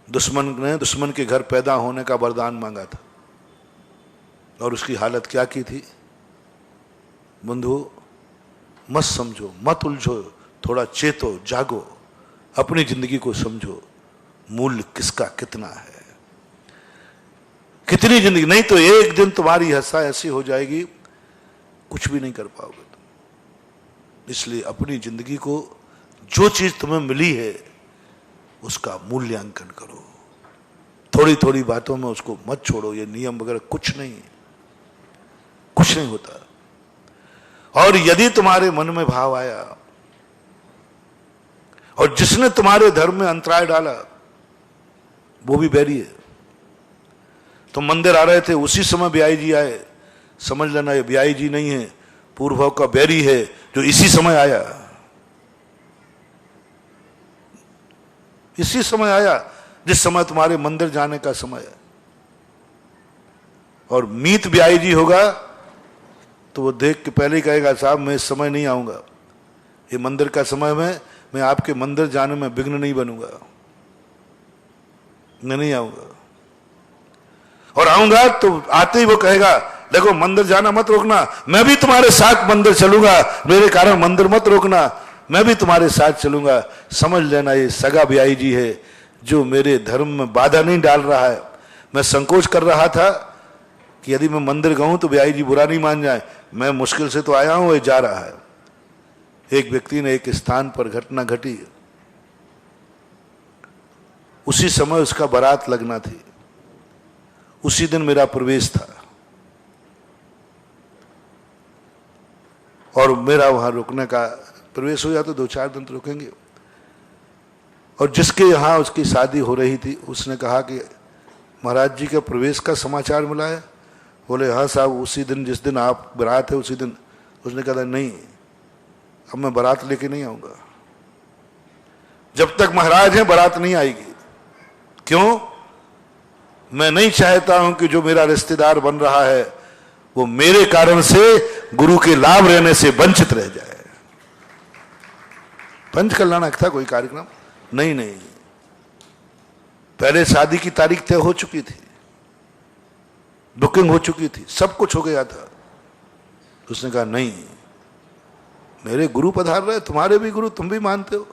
दुश्मन ने दुश्मन के घर पैदा होने का वरदान मांगा था, और उसकी हालत क्या की थी? बंधु मत समझो, मत उलझो, थोड़ा चेतो, जागो, अपनी जिंदगी को समझो, मूल्य किसका कितना है, कितनी जिंदगी। नहीं तो एक दिन तुम्हारी हंसा ऐसी हो जाएगी, कुछ भी नहीं कर पाओगे तुम। इसलिए अपनी जिंदगी को, जो चीज तुम्हें मिली है, उसका मूल्यांकन करो। थोड़ी थोड़ी बातों में उसको मत छोड़ो। ये नियम वगैरह कुछ नहीं, कुछ नहीं होता। और यदि तुम्हारे मन में भाव आया, और जिसने तुम्हारे धर्म में अंतराय डाला वो भी बैरी है। तुम मंदिर आ रहे थे, उसी समय ब्याई जी आए, समझ लेना ये ब्याई जी नहीं है, पूर्व भाव का बैरी है जो इसी समय आया, इसी समय आया जिस समय तुम्हारे मंदिर जाने का समय है। और मीत ब्याई जी होगा तो वो देख के पहले ही कहेगा, साहब मैं इस समय नहीं आऊंगा, ये मंदिर का समय में मैं आपके मंदिर जाने में विघ्न नहीं बनूंगा, मैं नहीं आऊंगा। और आऊंगा तो आते ही वो कहेगा, देखो मंदिर जाना मत रोकना, मैं भी तुम्हारे साथ मंदिर चलूंगा, मेरे कारण मंदिर मत रोकना, मैं भी तुम्हारे साथ चलूंगा। समझ लेना ये सगा ब्याई जी है जो मेरे धर्म में बाधा नहीं डाल रहा है। मैं संकोच कर रहा था कि यदि मैं मंदिर गऊं तो ब्याई जी बुरा नहीं मान जाए, मैं मुश्किल से तो आया हूं, ये जा रहा है। एक व्यक्ति ने एक स्थान पर घटना घटी, उसी समय उसका बारात लगना थी, उसी दिन मेरा प्रवेश था, और मेरा वहां रुकने का प्रवेश हो जाए तो 2-4 दिन तो रुकेंगे। और जिसके यहाँ उसकी शादी हो रही थी, उसने कहा कि महाराज जी के प्रवेश का समाचार मिला है। बोले हाँ साहब, उसी दिन जिस दिन आप बारात है उसी दिन। उसने कहा नहीं, अब मैं बारात लेके नहीं आऊंगा, जब तक महाराज हैं बारात नहीं आएगी। क्यों? मैं नहीं चाहता हूं कि जो मेरा रिश्तेदार बन रहा है वो मेरे कारण से गुरु के लाभ रहने से वंचित रह जाए। पंच कल्याणक था कोई कार्यक्रम नहीं, नहीं, पहले शादी की तारीख तय हो चुकी थी, बुकिंग हो चुकी थी, सब कुछ हो गया था। उसने कहा नहीं, मेरे गुरु पधार रहे, तुम्हारे भी गुरु, तुम भी मानते हो,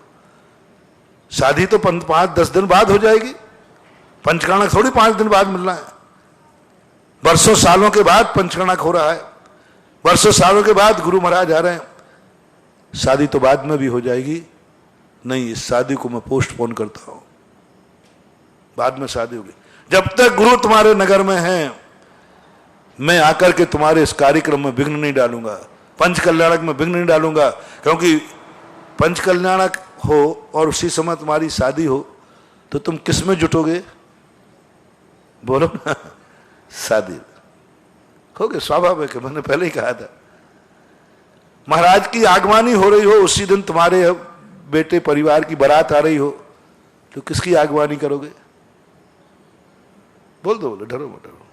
शादी तो 5-10 दिन बाद हो जाएगी, पंचकर्णक थोड़ी 5 दिन बाद मिलना है। वर्षों सालों के बाद पंचकर्णक हो रहा है, वर्षों सालों के बाद गुरु महाराज आ रहे हैं, शादी तो बाद में भी हो जाएगी। नहीं, इस शादी को मैं पोस्टपोन करता हूं, बाद में शादी होगी। जब तक गुरु तुम्हारे नगर में हैं, मैं आकर के तुम्हारे इस कार्यक्रम में विघ्न नहीं डालूंगा, पंच कल्याणक में विघ्न नहीं डालूंगा, क्योंकि पंच कल्याणक हो और उसी समय तुम्हारी शादी हो तो तुम किस में जुटोगे? बोलो ना, शादी होगे, स्वाभाविक है, मैंने पहले ही कहा था। महाराज की आगवानी हो रही हो, उसी दिन तुम्हारे बेटे परिवार की बारात आ रही हो, तो किसकी आगवानी करोगे? बोल दो, बोलो, डरो मत, डरो,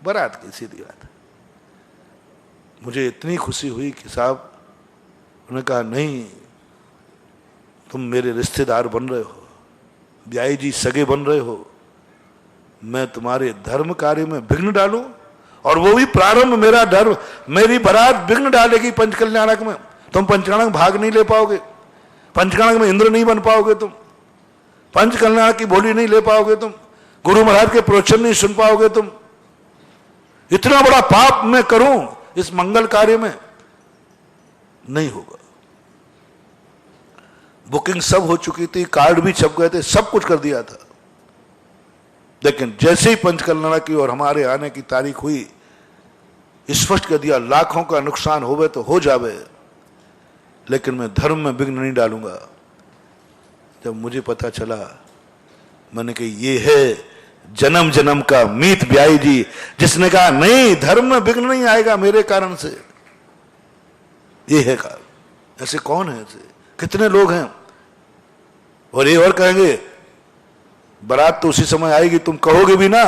बारात की, सीधी बात। मुझे इतनी खुशी हुई कि साहब, उन्होंने कहा नहीं, तुम मेरे रिश्तेदार बन रहे हो, ब्याई जी सगे बन रहे हो, मैं तुम्हारे धर्म कार्य में विघ्न डालूं, और वो भी प्रारंभ मेरा धर्म, मेरी बारात विघ्न डालेगी पंच कल्याणक में, तुम पंचकर्णक भाग नहीं ले पाओगे, पंचकर्णक में इंद्र नहीं बन पाओगे तुम, पंच कल्याणक की बोली नहीं ले पाओगे तुम, गुरु महाराज के प्रवचन नहीं सुन पाओगे तुम। इतना बड़ा पाप मैं करूं इस मंगल कार्य में, नहीं होगा। बुकिंग सब हो चुकी थी, कार्ड भी छप गए थे, सब कुछ कर दिया था, लेकिन जैसे ही पंचकल्याणक की और हमारे आने की तारीख हुई, स्पष्ट कर दिया, लाखों का नुकसान होवे तो हो जावे, लेकिन मैं धर्म में विघ्न नहीं डालूंगा। जब मुझे पता चला, मैंने कहा ये है जन्म जन्म का मीत ब्याई जी, जिसने कहा नहीं, धर्म में विघ्न नहीं आएगा मेरे कारण से, ये है कारण। ऐसे कौन है? ऐसे कितने लोग हैं? और ये और कहेंगे बारात तो उसी समय आएगी, तुम कहोगे भी ना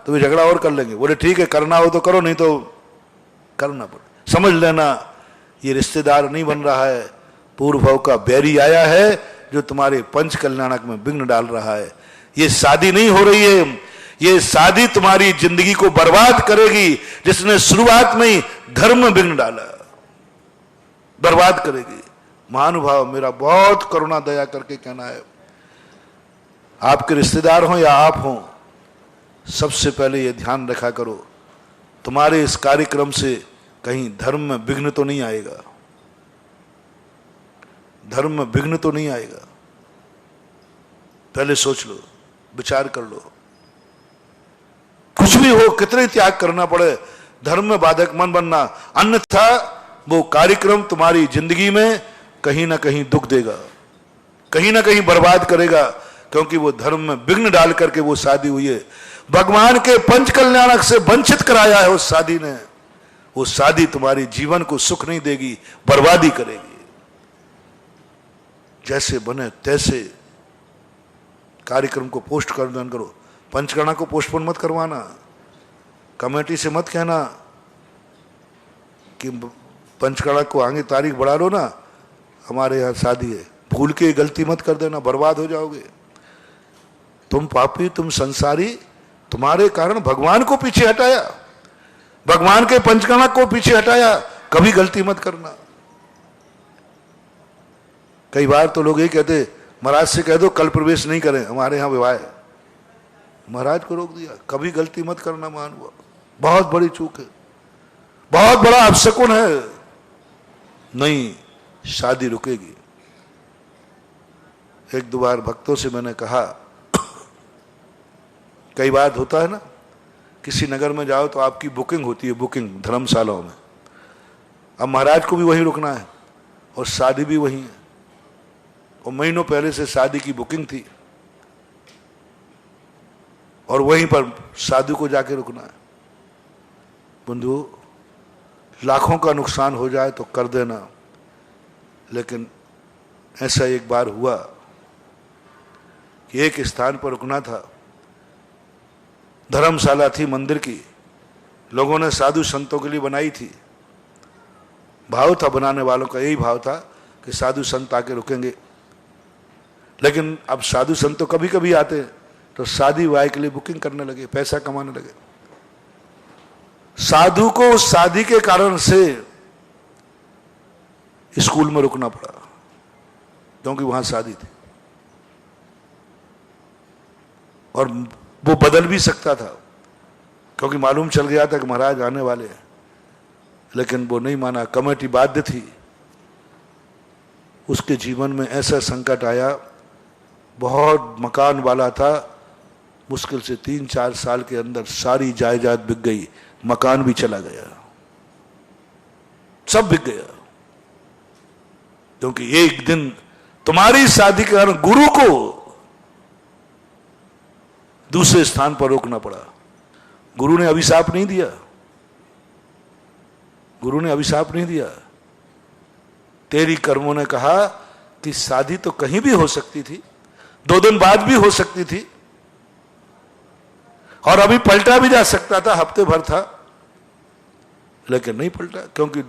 तो वे झगड़ा और कर लेंगे, बोले ठीक है, करना हो तो करो, नहीं तो करना पड़े। समझ लेना, ये रिश्तेदार नहीं बन रहा है, पूर्व भाव का बैरी आया है जो तुम्हारे पंच कल्याणक में विघ्न डाल रहा है। ये शादी नहीं हो रही है, ये शादी तुम्हारी जिंदगी को बर्बाद करेगी, जिसने शुरुआत में ही धर्म में विघ्न डाला, बर्बाद करेगी। महानुभाव, मेरा बहुत करुणा दया करके कहना है, आपके रिश्तेदार हों या आप हों, सबसे पहले ये ध्यान रखा करो, तुम्हारे इस कार्यक्रम से कहीं धर्म में विघ्न तो नहीं आएगा, धर्म में विघ्न तो नहीं आएगा। पहले सोच लो, विचार कर लो, कुछ भी हो, कितने त्याग करना पड़े, धर्म में बाधक मन बनना, अन्यथा वो कार्यक्रम तुम्हारी जिंदगी में कहीं ना कहीं दुख देगा, कहीं ना कहीं बर्बाद करेगा, क्योंकि वो धर्म में विघ्न डाल करके वो शादी हुई है। भगवान के पंच कल्याणक से वंचित कराया है उस शादी ने, वो शादी तुम्हारी जीवन को सुख नहीं देगी, बर्बादी करेगी। जैसे बने तैसे कार्यक्रम को पोस्ट कर देना करो, पंचकर्णा को पोस्टपोन मत करवाना, कमेटी से मत कहना कि पंचकर्णा को आगे तारीख बढ़ा लो ना, हमारे यहाँ शादी है, भूल के गलती मत कर देना, बर्बाद हो जाओगे। तुम पापी, तुम संसारी, तुम्हारे कारण भगवान को पीछे हटाया, भगवान के पंचकर्णा को पीछे हटाया, कभी गलती मत करना। कई बार तो लोग यही कहते, महाराज से कह दो कल प्रवेश नहीं करें, हमारे यहाँ विवाह है, महाराज को रोक दिया, कभी गलती मत करना महानुभाव, बहुत बड़ी चूक है, बहुत बड़ा अपशकुन है, नहीं, शादी रुकेगी। एक दो बार भक्तों से मैंने कहा, कई बार होता है ना, किसी नगर में जाओ तो आपकी बुकिंग होती है, बुकिंग धर्मशालाओं में, अब महाराज को भी वहीं रुकना है और शादी भी वहीं है, और महीनों पहले से शादी की बुकिंग थी और वहीं पर शादी को जाके रुकना है। बंधु, लाखों का नुकसान हो जाए तो कर देना, लेकिन ऐसा एक बार हुआ कि एक स्थान पर रुकना था, धर्मशाला थी मंदिर की, लोगों ने साधु संतों के लिए बनाई थी। भाव था बनाने वालों का, यही भाव था कि साधु संत आके रुकेंगे। लेकिन अब साधु संत तो कभी कभी आते, तो शादी वाय के लिए बुकिंग करने लगे, पैसा कमाने लगे। साधु को उस शादी के कारण से स्कूल में रुकना पड़ा, क्योंकि वहां शादी थी और वो बदल भी सकता था, क्योंकि मालूम चल गया था कि महाराज आने वाले हैं। लेकिन वो नहीं माना, कमेटी बाध्य थी। उसके जीवन में ऐसा संकट आया, बहुत मकान वाला था, मुश्किल से 3-4 साल के अंदर सारी जायदाद बिक गई, मकान भी चला गया, सब बिक गया। क्योंकि एक दिन तुम्हारी शादी के कारण गुरु को दूसरे स्थान पर रोकना पड़ा। गुरु ने अभिशाप नहीं दिया, गुरु ने अभिशाप नहीं दिया। तेरी कर्मों ने कहा कि शादी तो कहीं भी हो सकती थी, 2 दिन बाद भी हो सकती थी, और अभी पलटा भी जा सकता था, हफ्ते भर था, लेकिन नहीं पलटा। क्योंकि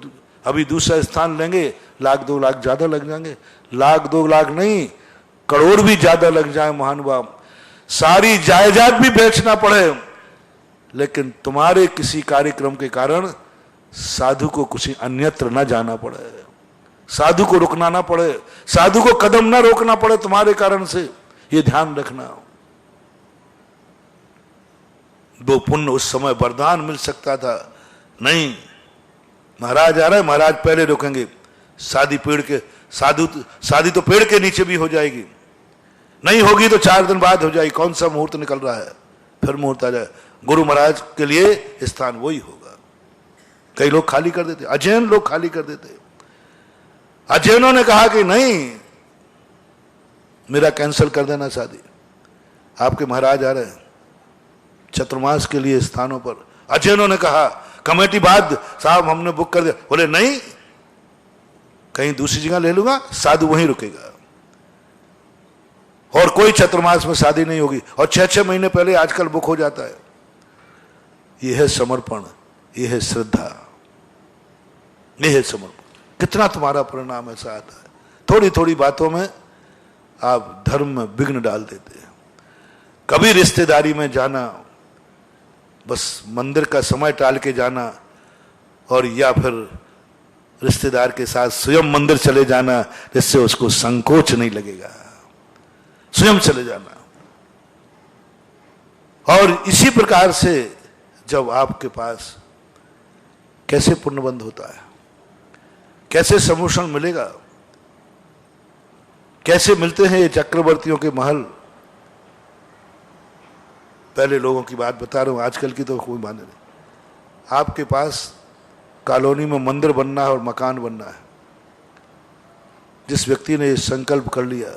अभी दूसरा स्थान लेंगे, 1,00,000-2 लाख ज्यादा लग जाएंगे, 1,00,000-2 लाख नहीं, करोड़ भी ज्यादा लग जाए महानुभाव, सारी जायदाद भी बेचना पड़े, लेकिन तुम्हारे किसी कार्यक्रम के कारण साधु को कुछ अन्यत्र न जाना पड़े, साधु को रुकना ना पड़े, साधु को कदम ना रोकना पड़े तुम्हारे कारण से, ये ध्यान रखना। वो पुण्य उस समय वरदान मिल सकता था, नहीं, महाराज आ रहे, महाराज पहले रुकेंगे, शादी पेड़ के शादी तो पेड़ के नीचे भी हो जाएगी, नहीं होगी तो 4 दिन बाद हो जाएगी, कौन सा मुहूर्त निकल रहा है, फिर मुहूर्त आ जाए, गुरु महाराज के लिए स्थान वही होगा। कई लोग खाली कर देते, अजैन लोग खाली कर देते। अजैनों ने कहा कि नहीं, मेरा कैंसिल कर देना शादी, आपके महाराज आ रहे हैं चतुर्मास के लिए स्थानों पर। अजैनों ने कहा, कमेटी बाद साहब हमने बुक कर दिया, बोले नहीं, कहीं दूसरी जगह ले लूंगा, साधु वहीं रुकेगा, और कोई चतुर्मास में शादी नहीं होगी, और 6-6 महीने पहले आजकल बुक हो जाता है। यह है समर्पण, यह है श्रद्धा, यह है समर्पण। कितना तुम्हारा परिणाम ऐसा आता है, थोड़ी थोड़ी बातों में आप धर्म में विघ्न डाल देते हैं। कभी रिश्तेदारी में जाना, बस मंदिर का समय टाल के जाना, और या फिर रिश्तेदार के साथ स्वयं मंदिर चले जाना, जिससे उसको संकोच नहीं लगेगा, स्वयं चले जाना। और इसी प्रकार से जब आपके पास कैसे पुण्यबंध होता है, कैसे समूषण मिलेगा, कैसे मिलते हैं ये चक्रवर्तियों के महल। पहले लोगों की बात बता रहा हूं, आजकल की तो कोई माने नहीं। आपके पास कॉलोनी में मंदिर बनना है और मकान बनना है, जिस व्यक्ति ने ये संकल्प कर लिया,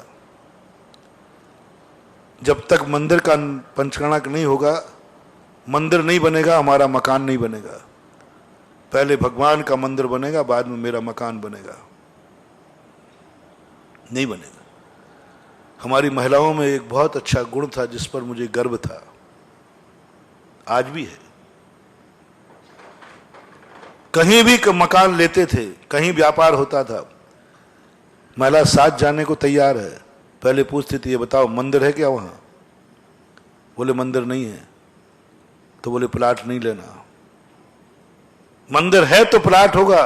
जब तक मंदिर का पंचकर्णक नहीं होगा, मंदिर नहीं बनेगा, हमारा मकान नहीं बनेगा। पहले भगवान का मंदिर बनेगा, बाद में मेरा मकान बनेगा, नहीं बनेगा। हमारी महिलाओं में एक बहुत अच्छा गुण था जिस पर मुझे गर्व था, आज भी है। कहीं भी मकान लेते थे, कहीं व्यापार होता था, महिला साथ जाने को तैयार है, पहले पूछती थी, ये बताओ मंदिर है क्या वहां? बोले मंदिर नहीं है, तो बोले प्लाट नहीं लेना। मंदिर है तो प्लाट होगा।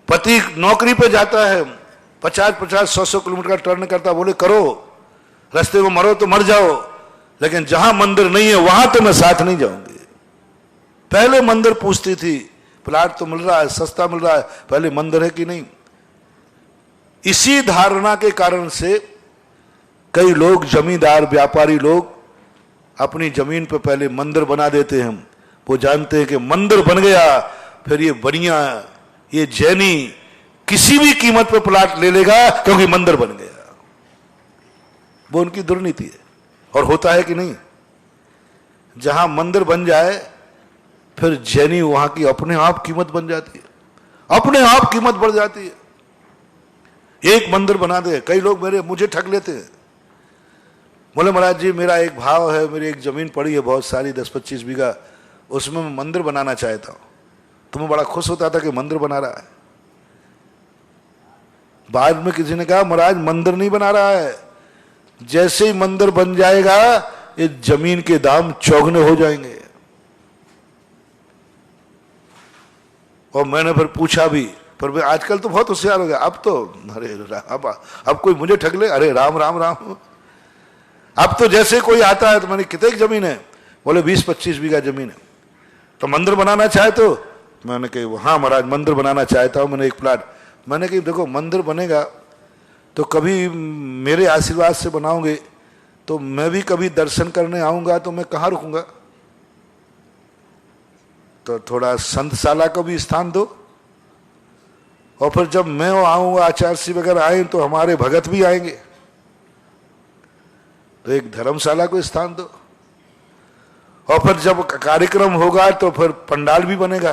पति नौकरी पे जाता है, 50-50, 100-100 किलोमीटर का टर्न करता, बोले करो, रास्ते में मरो तो मर जाओ, लेकिन जहां मंदिर नहीं है वहां तो मैं साथ नहीं जाऊंगी। पहले मंदिर पूछती थी, प्लाट तो मिल रहा है, सस्ता मिल रहा है, पहले मंदिर है कि नहीं। इसी धारणा के कारण से कई लोग, जमींदार व्यापारी लोग, अपनी जमीन पर पहले मंदिर बना देते हैं। वो जानते हैं कि मंदिर बन गया, फिर ये बनिया, ये जैनी किसी भी कीमत पर प्लाट ले लेगा, क्योंकि मंदिर बन गया। वो उनकी दुर्नीति है। और होता है कि नहीं, जहां मंदिर बन जाए फिर जैनी वहां की अपने आप कीमत बन जाती है, अपने आप कीमत बढ़ जाती है। एक मंदिर बना दे, कई लोग मुझे ठग लेते हैं, बोले महाराज जी मेरा एक भाव है, मेरी एक जमीन पड़ी है बहुत सारी 10-25 बीघा, उसमें मैं मंदिर बनाना चाहता हूं। तो मैं बड़ा खुश होता था कि मंदिर बना रहा है। बाद में किसी ने कहा महाराज मंदिर नहीं बना रहा है, जैसे ही मंदिर बन जाएगा इस जमीन के दाम चौगुने हो जाएंगे। और मैंने फिर पूछा भी, पर आजकल तो बहुत होशियार हो गया, अब तो अरे अब कोई मुझे ठग ले, अरे राम राम राम। अब तो जैसे कोई आता है तो मैंने कितने की जमीन है, बोले 20-25 बीघा जमीन है, तो मंदिर बनाना चाहे तो मैंने कही हाँ महाराज मंदिर बनाना चाहता हूं, मैंने एक प्लाट। मैंने कही देखो मंदिर बनेगा तो कभी मेरे आशीर्वाद से बनाओगे तो मैं भी कभी दर्शन करने आऊंगा तो मैं कहाँ रुकूंगा, तो थोड़ा संतशाला को भी स्थान दो, और फिर जब मैं आऊंगा आचार्य वगैरह आए तो हमारे भगत भी आएंगे, तो एक धर्मशाला को स्थान दो, और फिर जब कार्यक्रम होगा तो फिर पंडाल भी बनेगा,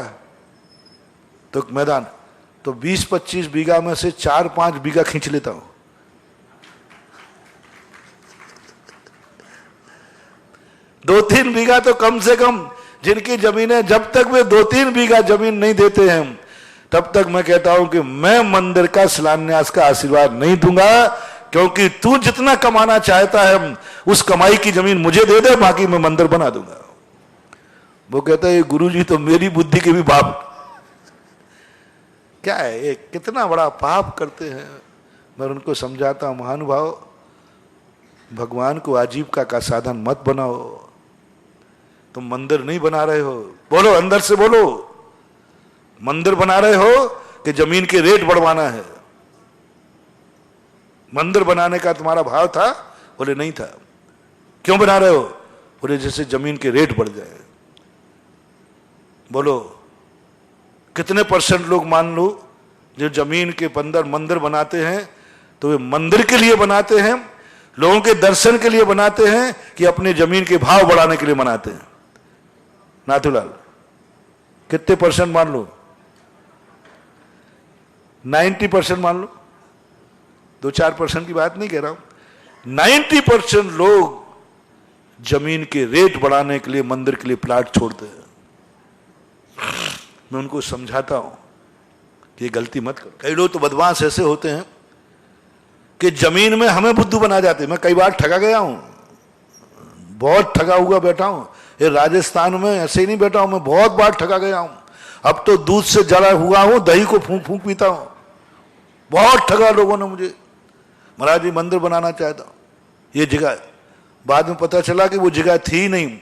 तो मैदान। तो 20-25 बीघा में से 4-5 बीघा खींच लेता हूं। दो 2-3 बीघा तो कम से कम जिनकी जमीन है, जब तक वे 2-3 बीघा जमीन नहीं देते हैं तब तक मैं कहता हूं कि मैं मंदिर का शिलान्यास का आशीर्वाद नहीं दूंगा, क्योंकि तू जितना कमाना चाहता है उस कमाई की जमीन मुझे दे दे, बाकी मैं मंदिर बना दूंगा। वो कहता है गुरुजी तो मेरी बुद्धि के भी बाप। क्या है ये, कितना बड़ा पाप करते हैं। मैं उनको समझाता हूं महानुभाव, भगवान को आजीविका का साधन मत बनाओ। तुम मंदिर नहीं बना रहे हो, बोलो अंदर से बोलो, मंदिर बना रहे हो कि जमीन के रेट बढ़वाना है। मंदिर बनाने का तुम्हारा भाव था? बोले नहीं था। क्यों बना रहे हो? बोले जैसे जमीन के रेट बढ़ जाए। बोलो कितने % लोग मान लो जो जमीन के अंदर मंदिर बनाते हैं तो वे मंदिर के लिए बनाते हैं, लोगों के दर्शन के लिए बनाते हैं कि अपने जमीन के भाव बढ़ाने के लिए बनाते हैं? नाथूलाल कितने % मान लो? 90% मान लो, 2-4% की बात नहीं कह रहा हूं। 90% लोग जमीन के रेट बढ़ाने के लिए मंदिर के लिए प्लाट छोड़ते हैं। मैं उनको समझाता हूं कि ये गलती मत करो। कई लोग तो बदमाश ऐसे होते हैं कि जमीन में हमें बुद्धू बना जाते हैं। मैं कई बार ठगा गया हूं, बहुत ठगा हुआ बैठा हूं। ये राजस्थान में ऐसे ही नहीं बैठा हूं, मैं बहुत बार ठगा गया हूं। अब तो दूध से जला हुआ हूं, दही को फूंक फूंक पीता हूं। बहुत ठगा लोगों ने मुझे, महाराज जी मंदिर बनाना चाहता हूं, ये जगह। बाद में पता चला कि वो जगह थी नहीं,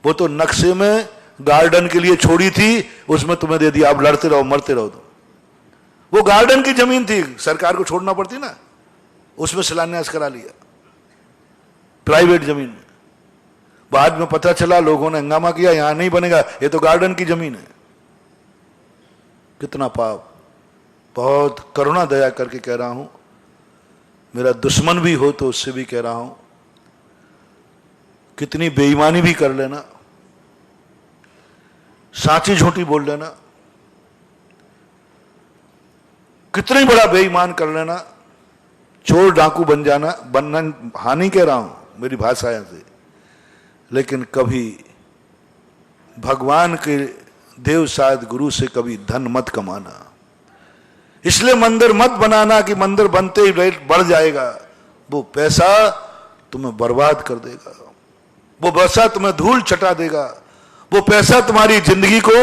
वो तो नक्शे में गार्डन के लिए छोड़ी थी, उसमें तुम्हें दे दिया, आप लड़ते रहो मरते रहो। तो वो गार्डन की जमीन थी, सरकार को छोड़ना पड़ती ना, उसमें शिलान्यास करा लिया प्राइवेट जमीन में। बाद में पता चला, लोगों ने हंगामा किया, यहां नहीं बनेगा, ये तो गार्डन की जमीन है। कितना पाप। बहुत करुणा दया करके कह रहा हूं, मेरा दुश्मन भी हो तो उससे भी कह रहा हूं, कितनी बेईमानी भी कर लेना, साची झूठी बोल लेना, कितनी बड़ा बेईमान कर लेना, चोर डाकू बन जाना, बनना हानि कह रहा हूं मेरी भाषा से, लेकिन कभी भगवान के देव साध गुरु से कभी धन मत कमाना। इसलिए मंदिर मत बनाना कि मंदिर बनते ही रेट बढ़ जाएगा। वो पैसा तुम्हें बर्बाद कर देगा, वो पैसा तुम्हें धूल चटा देगा, वो पैसा तुम्हारी जिंदगी को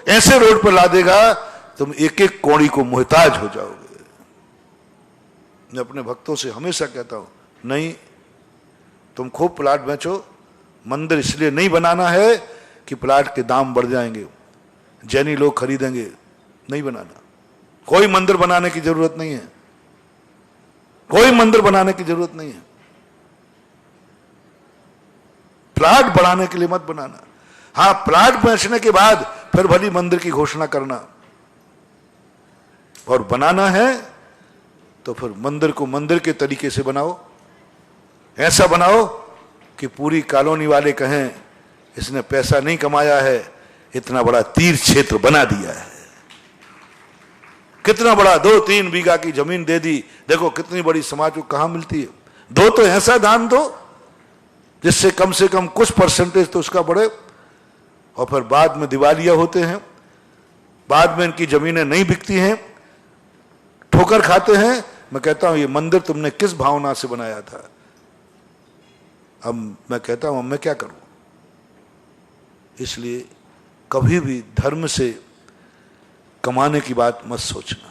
ऐसे रोड पर ला देगा तुम एक एक कौड़ी को मोहताज हो जाओगे। मैं अपने भक्तों से हमेशा कहता हूं, नहीं तुम खूब प्लाट बेचो, मंदिर इसलिए नहीं बनाना है कि प्लाट के दाम बढ़ जाएंगे, जैनी लोग खरीदेंगे, नहीं बनाना। कोई मंदिर बनाने की जरूरत नहीं है, कोई मंदिर बनाने की जरूरत नहीं है। प्लाट बढ़ाने के लिए मत बनाना। हां, प्लाट बेचने के बाद फिर भली मंदिर की घोषणा करना, और बनाना है तो फिर मंदिर को मंदिर के तरीके से बनाओ। ऐसा बनाओ कि पूरी कॉलोनी वाले कहें इसने पैसा नहीं कमाया है, इतना बड़ा तीर्थ क्षेत्र बना दिया है, कितना बड़ा 2-3 बीघा की जमीन दे दी, देखो कितनी बड़ी समाज को कहां मिलती है। दो तो ऐसा दान दो जिससे कम से कम कुछ परसेंटेज तो उसका बढ़े, और फिर बाद में दिवालिया होते हैं, बाद में इनकी जमीनें नहीं बिकती हैं, ठोकर खाते हैं। मैं कहता हूं ये मंदिर तुमने किस भावना से बनाया था? अब मैं कहता हूं अब मैं क्या करूं? इसलिए कभी भी धर्म से कमाने की बात मत सोचना,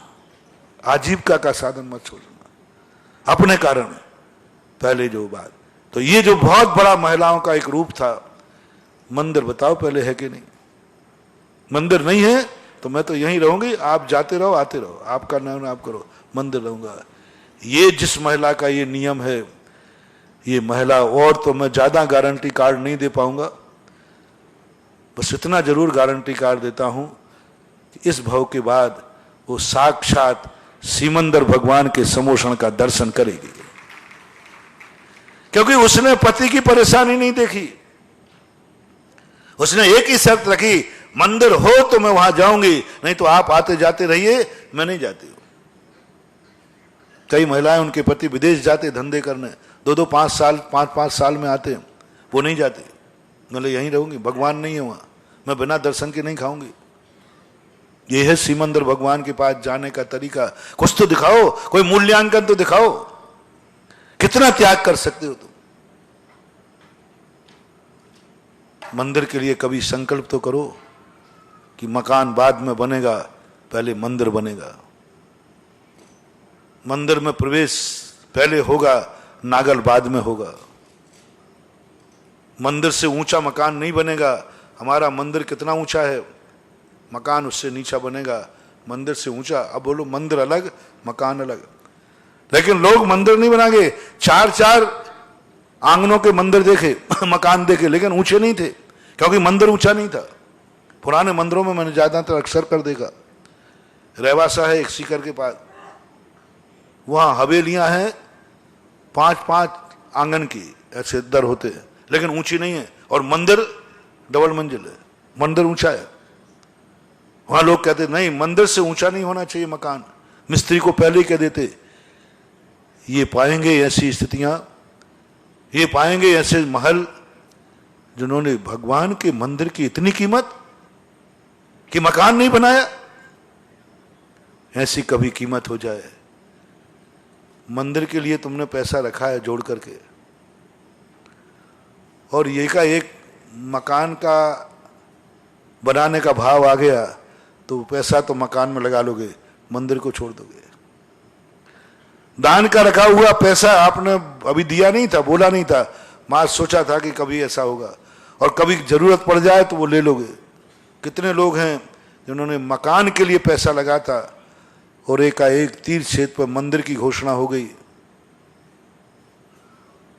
आजीविका का साधन मत सोचना, अपने कारण पहले जो बात। तो ये जो बहुत बड़ा महिलाओं का एक रूप था, मंदिर बताओ पहले है कि नहीं? मंदिर नहीं है तो मैं तो यहीं रहूंगी, आप जाते रहो आते रहो, आपका नाम आप करो, मंदिर रहूंगा। ये जिस महिला का ये नियम है, ये महिला, और तो मैं ज्यादा गारंटी कार्ड नहीं दे पाऊंगा, बस इतना जरूर गारंटी कार्ड देता हूं कि इस भव के बाद वो साक्षात सीमंदर भगवान के समोषण का दर्शन करेगी, क्योंकि उसने पति की परेशानी नहीं देखी। उसने एक ही शर्त रखी, मंदिर हो तो मैं वहां जाऊंगी, नहीं तो आप आते जाते रहिए, मैं नहीं जाती हूं। कई महिलाएं उनके पति विदेश जाते धंधे करने, 2-2 5 साल में आते हैं, वो नहीं जाती, बोले यहीं रहूंगी, भगवान नहीं है वहां, मैं बिना दर्शन के नहीं खाऊंगी। ये है सीमंदर भगवान के पास जाने का तरीका। कुछ तो दिखाओ, कोई मूल्यांकन तो दिखाओ, कितना त्याग कर सकते हो तुम? मंदिर के लिए कभी संकल्प तो करो कि मकान बाद में बनेगा, पहले मंदिर बनेगा। मंदिर में प्रवेश पहले होगा, नागल बाद में होगा। मंदिर से ऊंचा मकान नहीं बनेगा। हमारा मंदिर कितना ऊंचा है, मकान उससे नीचा बनेगा। मंदिर से ऊंचा, अब बोलो मंदिर अलग मकान अलग। लेकिन लोग मंदिर नहीं बनाएंगे, 4-4 आंगनों के मंदिर देखे मकान देखे, लेकिन ऊंचे नहीं थे, क्योंकि मंदिर ऊंचा नहीं था। पुराने मंदिरों में मैंने ज्यादातर अक्सर कर देखा, रेवासा है एक सीकर के पास, वहां हवेलियां हैं 5-5 आंगन की, ऐसे दर होते हैं, लेकिन ऊंची नहीं है, और मंदिर डबल मंजिल है, मंदिर ऊंचा है। वहां लोग कहते नहीं, मंदिर से ऊंचा नहीं होना चाहिए मकान, मिस्त्री को पहले ही कह देते। ये पाएंगे ऐसी स्थितियां, ये पाएंगे ऐसे महल जिन्होंने भगवान के मंदिर की इतनी कीमत कि मकान नहीं बनाया। ऐसी कभी कीमत हो जाए, मंदिर के लिए तुमने पैसा रखा है जोड़ करके, और ये का एक मकान का बनाने का भाव आ गया, तो पैसा तो मकान में लगा लोगे, मंदिर को छोड़ दोगे। दान का रखा हुआ पैसा आपने अभी दिया नहीं था, बोला नहीं था, मां सोचा था कि कभी ऐसा होगा, और कभी जरूरत पड़ जाए तो वो ले लोगे। कितने लोग हैं जिन्होंने मकान के लिए पैसा लगा था, और एकाएक तीर्थ क्षेत्र पर मंदिर की घोषणा हो गई,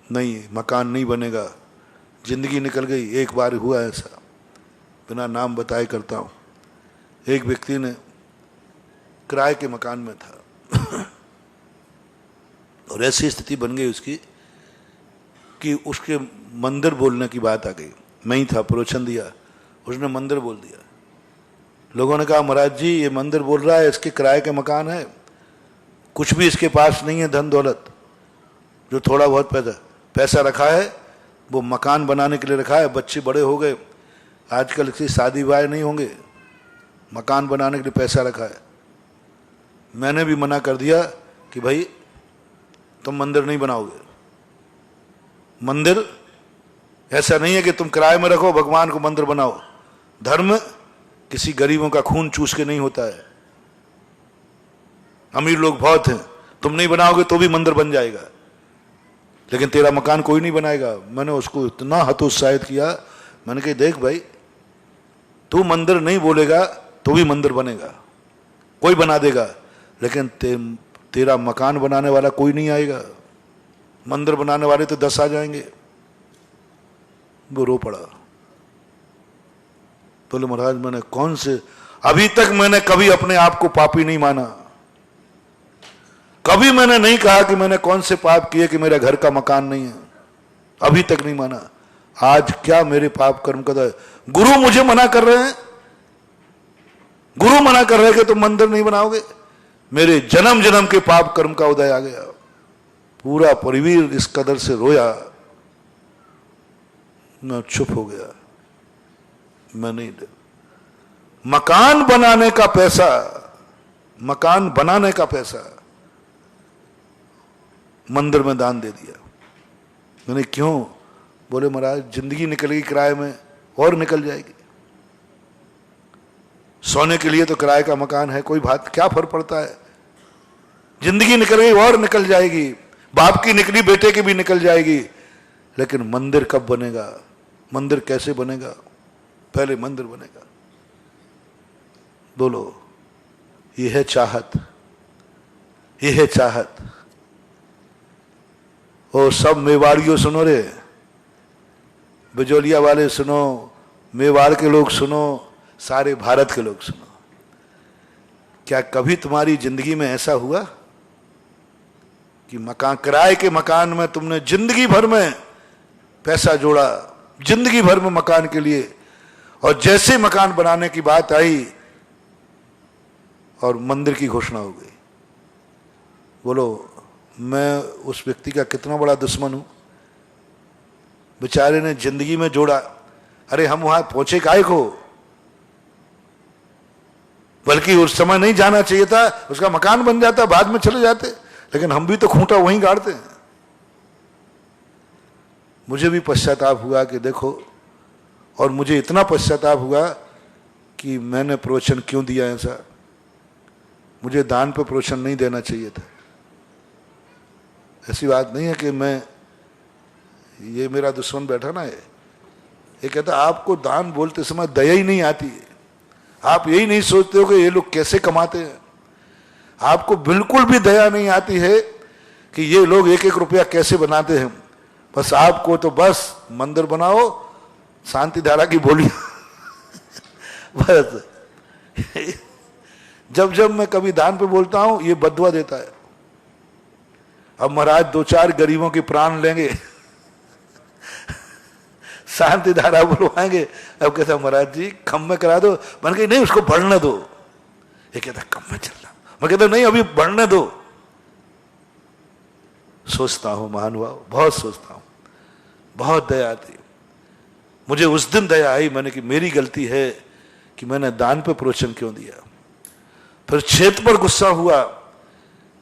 नहीं मकान नहीं बनेगा, जिंदगी निकल गई। एक बार हुआ ऐसा, बिना नाम बताए करता हूं, एक व्यक्ति ने किराए के मकान में था और ऐसी स्थिति बन गई उसकी कि उसके मंदिर बोलने की बात आ गई। मैं ही था, प्रवचन दिया, उसने मंदिर बोल दिया। लोगों ने कहा महाराज जी ये मंदिर बोल रहा है, इसके किराए के मकान है, कुछ भी इसके पास नहीं है धन दौलत, जो थोड़ा बहुत पैसा रखा है वो मकान बनाने के लिए रखा है। बच्चे बड़े हो गए, आजकल किसी शादी ब्याह नहीं होंगे, मकान बनाने के लिए पैसा रखा है। मैंने भी मना कर दिया कि भाई तुम मंदिर नहीं बनाओगे, मंदिर ऐसा नहीं है कि तुम किराए में रखो भगवान को मंदिर बनाओ। धर्म किसी गरीबों का खून चूस के नहीं होता है। अमीर लोग बहुत हैं, तुम नहीं बनाओगे तो भी मंदिर बन जाएगा, लेकिन तेरा मकान कोई नहीं बनाएगा। मैंने उसको इतना हतोत्साहित किया, मैंने कहा देख भाई तू मंदिर नहीं बोलेगा तो भी मंदिर बनेगा, कोई बना देगा, लेकिन तेरा मकान बनाने वाला कोई नहीं आएगा। मंदिर बनाने वाले तो 10 आ जाएंगे। वो रो पड़ा, बोले महाराज मैंने कौन से, अभी तक मैंने कभी अपने आप को पापी नहीं माना, कभी मैंने नहीं कहा कि मैंने कौन से पाप किए कि मेरा घर का मकान नहीं है, अभी तक नहीं माना। आज क्या मेरे पाप कर्म का, गुरु मुझे मना कर रहे हैं, गुरु मना कर रहे हैं कि तुम मंदिर नहीं बनाओगे। मेरे जन्म जन्म के पाप कर्म का उदय आ गया। पूरा परिवार इस कदर से रोया। मैं चुप हो गया, मैं नहीं दे। मकान बनाने का पैसा, मकान बनाने का पैसा मंदिर में दान दे दिया। मैंने क्यों? बोले महाराज जिंदगी निकलेगी किराए में और निकल जाएगी। सोने के लिए तो किराए का मकान है, कोई बात, क्या फर्क पड़ता है। जिंदगी निकलेगी और निकल जाएगी, बाप की निकली बेटे की भी निकल जाएगी, लेकिन मंदिर कब बनेगा? मंदिर कैसे बनेगा? पहले मंदिर बनेगा। बोलो, ये है चाहत, ये है चाहत। ओ सब मेवाड़ियों सुनो रे, बिजोलिया वाले सुनो, मेवाड़ के लोग सुनो, सारे भारत के लोग सुनो। क्या कभी तुम्हारी जिंदगी में ऐसा हुआ कि मकान, किराए के मकान में तुमने जिंदगी भर में पैसा जोड़ा, जिंदगी भर में मकान के लिए, और जैसे मकान बनाने की बात आई और मंदिर की घोषणा हो गई? बोलो, मैं उस व्यक्ति का कितना बड़ा दुश्मन हूं। बेचारे ने जिंदगी में जोड़ा। अरे हम वहां पहुंचे काहे को? बल्कि उस समय नहीं जाना चाहिए था, उसका मकान बन जाता, बाद में चले जाते, लेकिन हम भी तो खूंटा वहीं गाड़ते हैं। मुझे भी पश्चाताप हुआ कि देखो, और मुझे इतना पश्चाताप हुआ कि मैंने प्रवचन क्यों दिया ऐसा। मुझे दान पे प्रवचन नहीं देना चाहिए था। ऐसी बात नहीं है कि मैं, ये मेरा दुश्मन बैठा ना, ये कहता आपको दान बोलते समय दया ही नहीं आती है। आप यही नहीं सोचते हो कि ये लोग कैसे कमाते हैं। आपको बिल्कुल भी दया नहीं आती है कि ये लोग एक एक रुपया कैसे बनाते हैं। बस आपको तो बस मंदिर बनाओ, शांति धारा की बोली बस। जब जब मैं कभी दान पे बोलता हूं, ये बदुआ देता है। अब महाराज 2-4 गरीबों के प्राण लेंगे, शांति धारा बुलवाएंगे। अब कहता महाराज जी कम में करा दो। मैंने कहा नहीं, उसको बढ़ने दो। ये कहता कम में चल रहा। मैं कहता नहीं, अभी बढ़ने दो। सोचता हूं महानुभाव, बहुत सोचता हूं, बहुत दया आती। मुझे उस दिन दया आई, मैंने कि मेरी गलती है कि मैंने दान पे प्रवचन क्यों दिया। फिर क्षेत्र पर गुस्सा हुआ,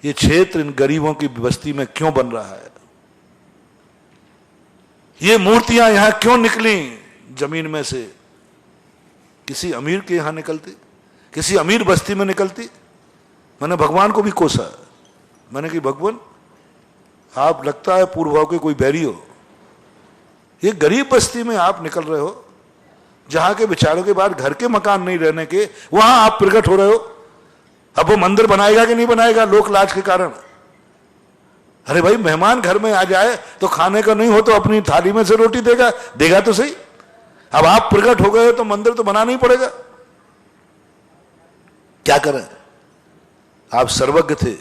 ये क्षेत्र इन गरीबों की बस्ती में क्यों बन रहा है, ये मूर्तियां यहां क्यों निकली जमीन में से। किसी अमीर के यहां निकलती, किसी अमीर बस्ती में निकलती। मैंने भगवान को भी कोसा। मैंने कि भगवान, आप लगता है पूर्व भाव के कोई बैरी हो। ये गरीब बस्ती में आप निकल रहे हो, जहां के बेचारों के बाद घर के मकान नहीं रहने के, वहां आप प्रकट हो रहे हो। अब वो मंदिर बनाएगा कि नहीं बनाएगा लोक लाज के कारण? अरे भाई, मेहमान घर में आ जाए तो खाने का नहीं हो तो अपनी थाली में से रोटी देगा, देगा तो सही। अब आप प्रकट हो गए हो तो मंदिर तो बनाना ही पड़ेगा। क्या करें? आप सर्वज्ञ थे,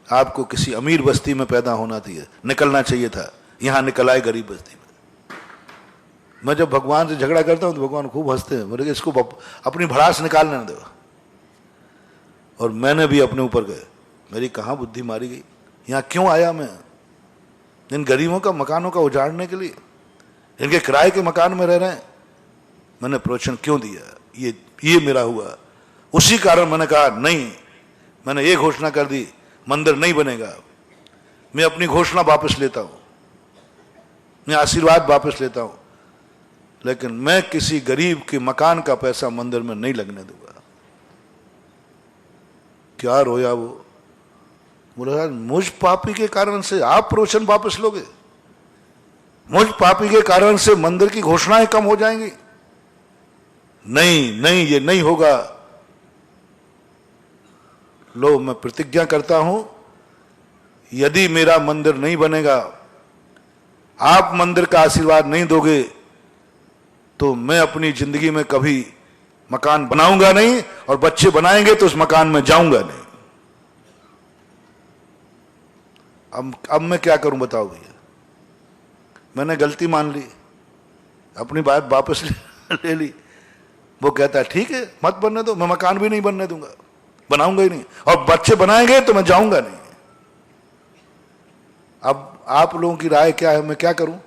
आपको किसी अमीर बस्ती में पैदा होना चाहिए, निकलना चाहिए था। यहां निकल आए गरीब बस्ती में। मैं जब भगवान से झगड़ा करता हूं तो भगवान खूब हंसते हैं। मेरे इसको अपनी भड़ास निकालने दो। और मैंने भी अपने ऊपर गए, मेरी कहां बुद्धि मारी गई। यहां क्यों आया मैं? इन गरीबों का मकानों का उजाड़ने के लिए, इनके किराए के मकान में रह रहे हैं। मैंने प्रवचन क्यों दिया? ये मेरा हुआ। उसी कारण मैंने कहा नहीं, मैंने ये घोषणा कर दी, मंदिर नहीं बनेगा। मैं अपनी घोषणा वापस लेता हूं, मैं आशीर्वाद वापस लेता हूं, लेकिन मैं किसी गरीब के मकान का पैसा मंदिर में नहीं लगने दूंगा। क्या रोया वो? बोला मुझ पापी के कारण से आप प्रवचन वापस लोगे? मुझ पापी के कारण से मंदिर की घोषणाएं कम हो जाएंगी? नहीं नहीं, ये नहीं होगा। लो, मैं प्रतिज्ञा करता हूं, यदि मेरा मंदिर नहीं बनेगा, आप मंदिर का आशीर्वाद नहीं दोगे, तो मैं अपनी जिंदगी में कभी मकान बनाऊंगा नहीं, और बच्चे बनाएंगे तो उस मकान में जाऊंगा नहीं। अब मैं क्या करूं बताओ भैया? मैंने गलती मान ली, अपनी बात वापस ले ली। वो कहता है ठीक है, मत बनने दो, मैं मकान भी नहीं बनने दूंगा, बनाऊंगा ही नहीं, और बच्चे बनाएंगे तो मैं जाऊंगा नहीं। अब आप लोगों की राय क्या है, मैं क्या करूं?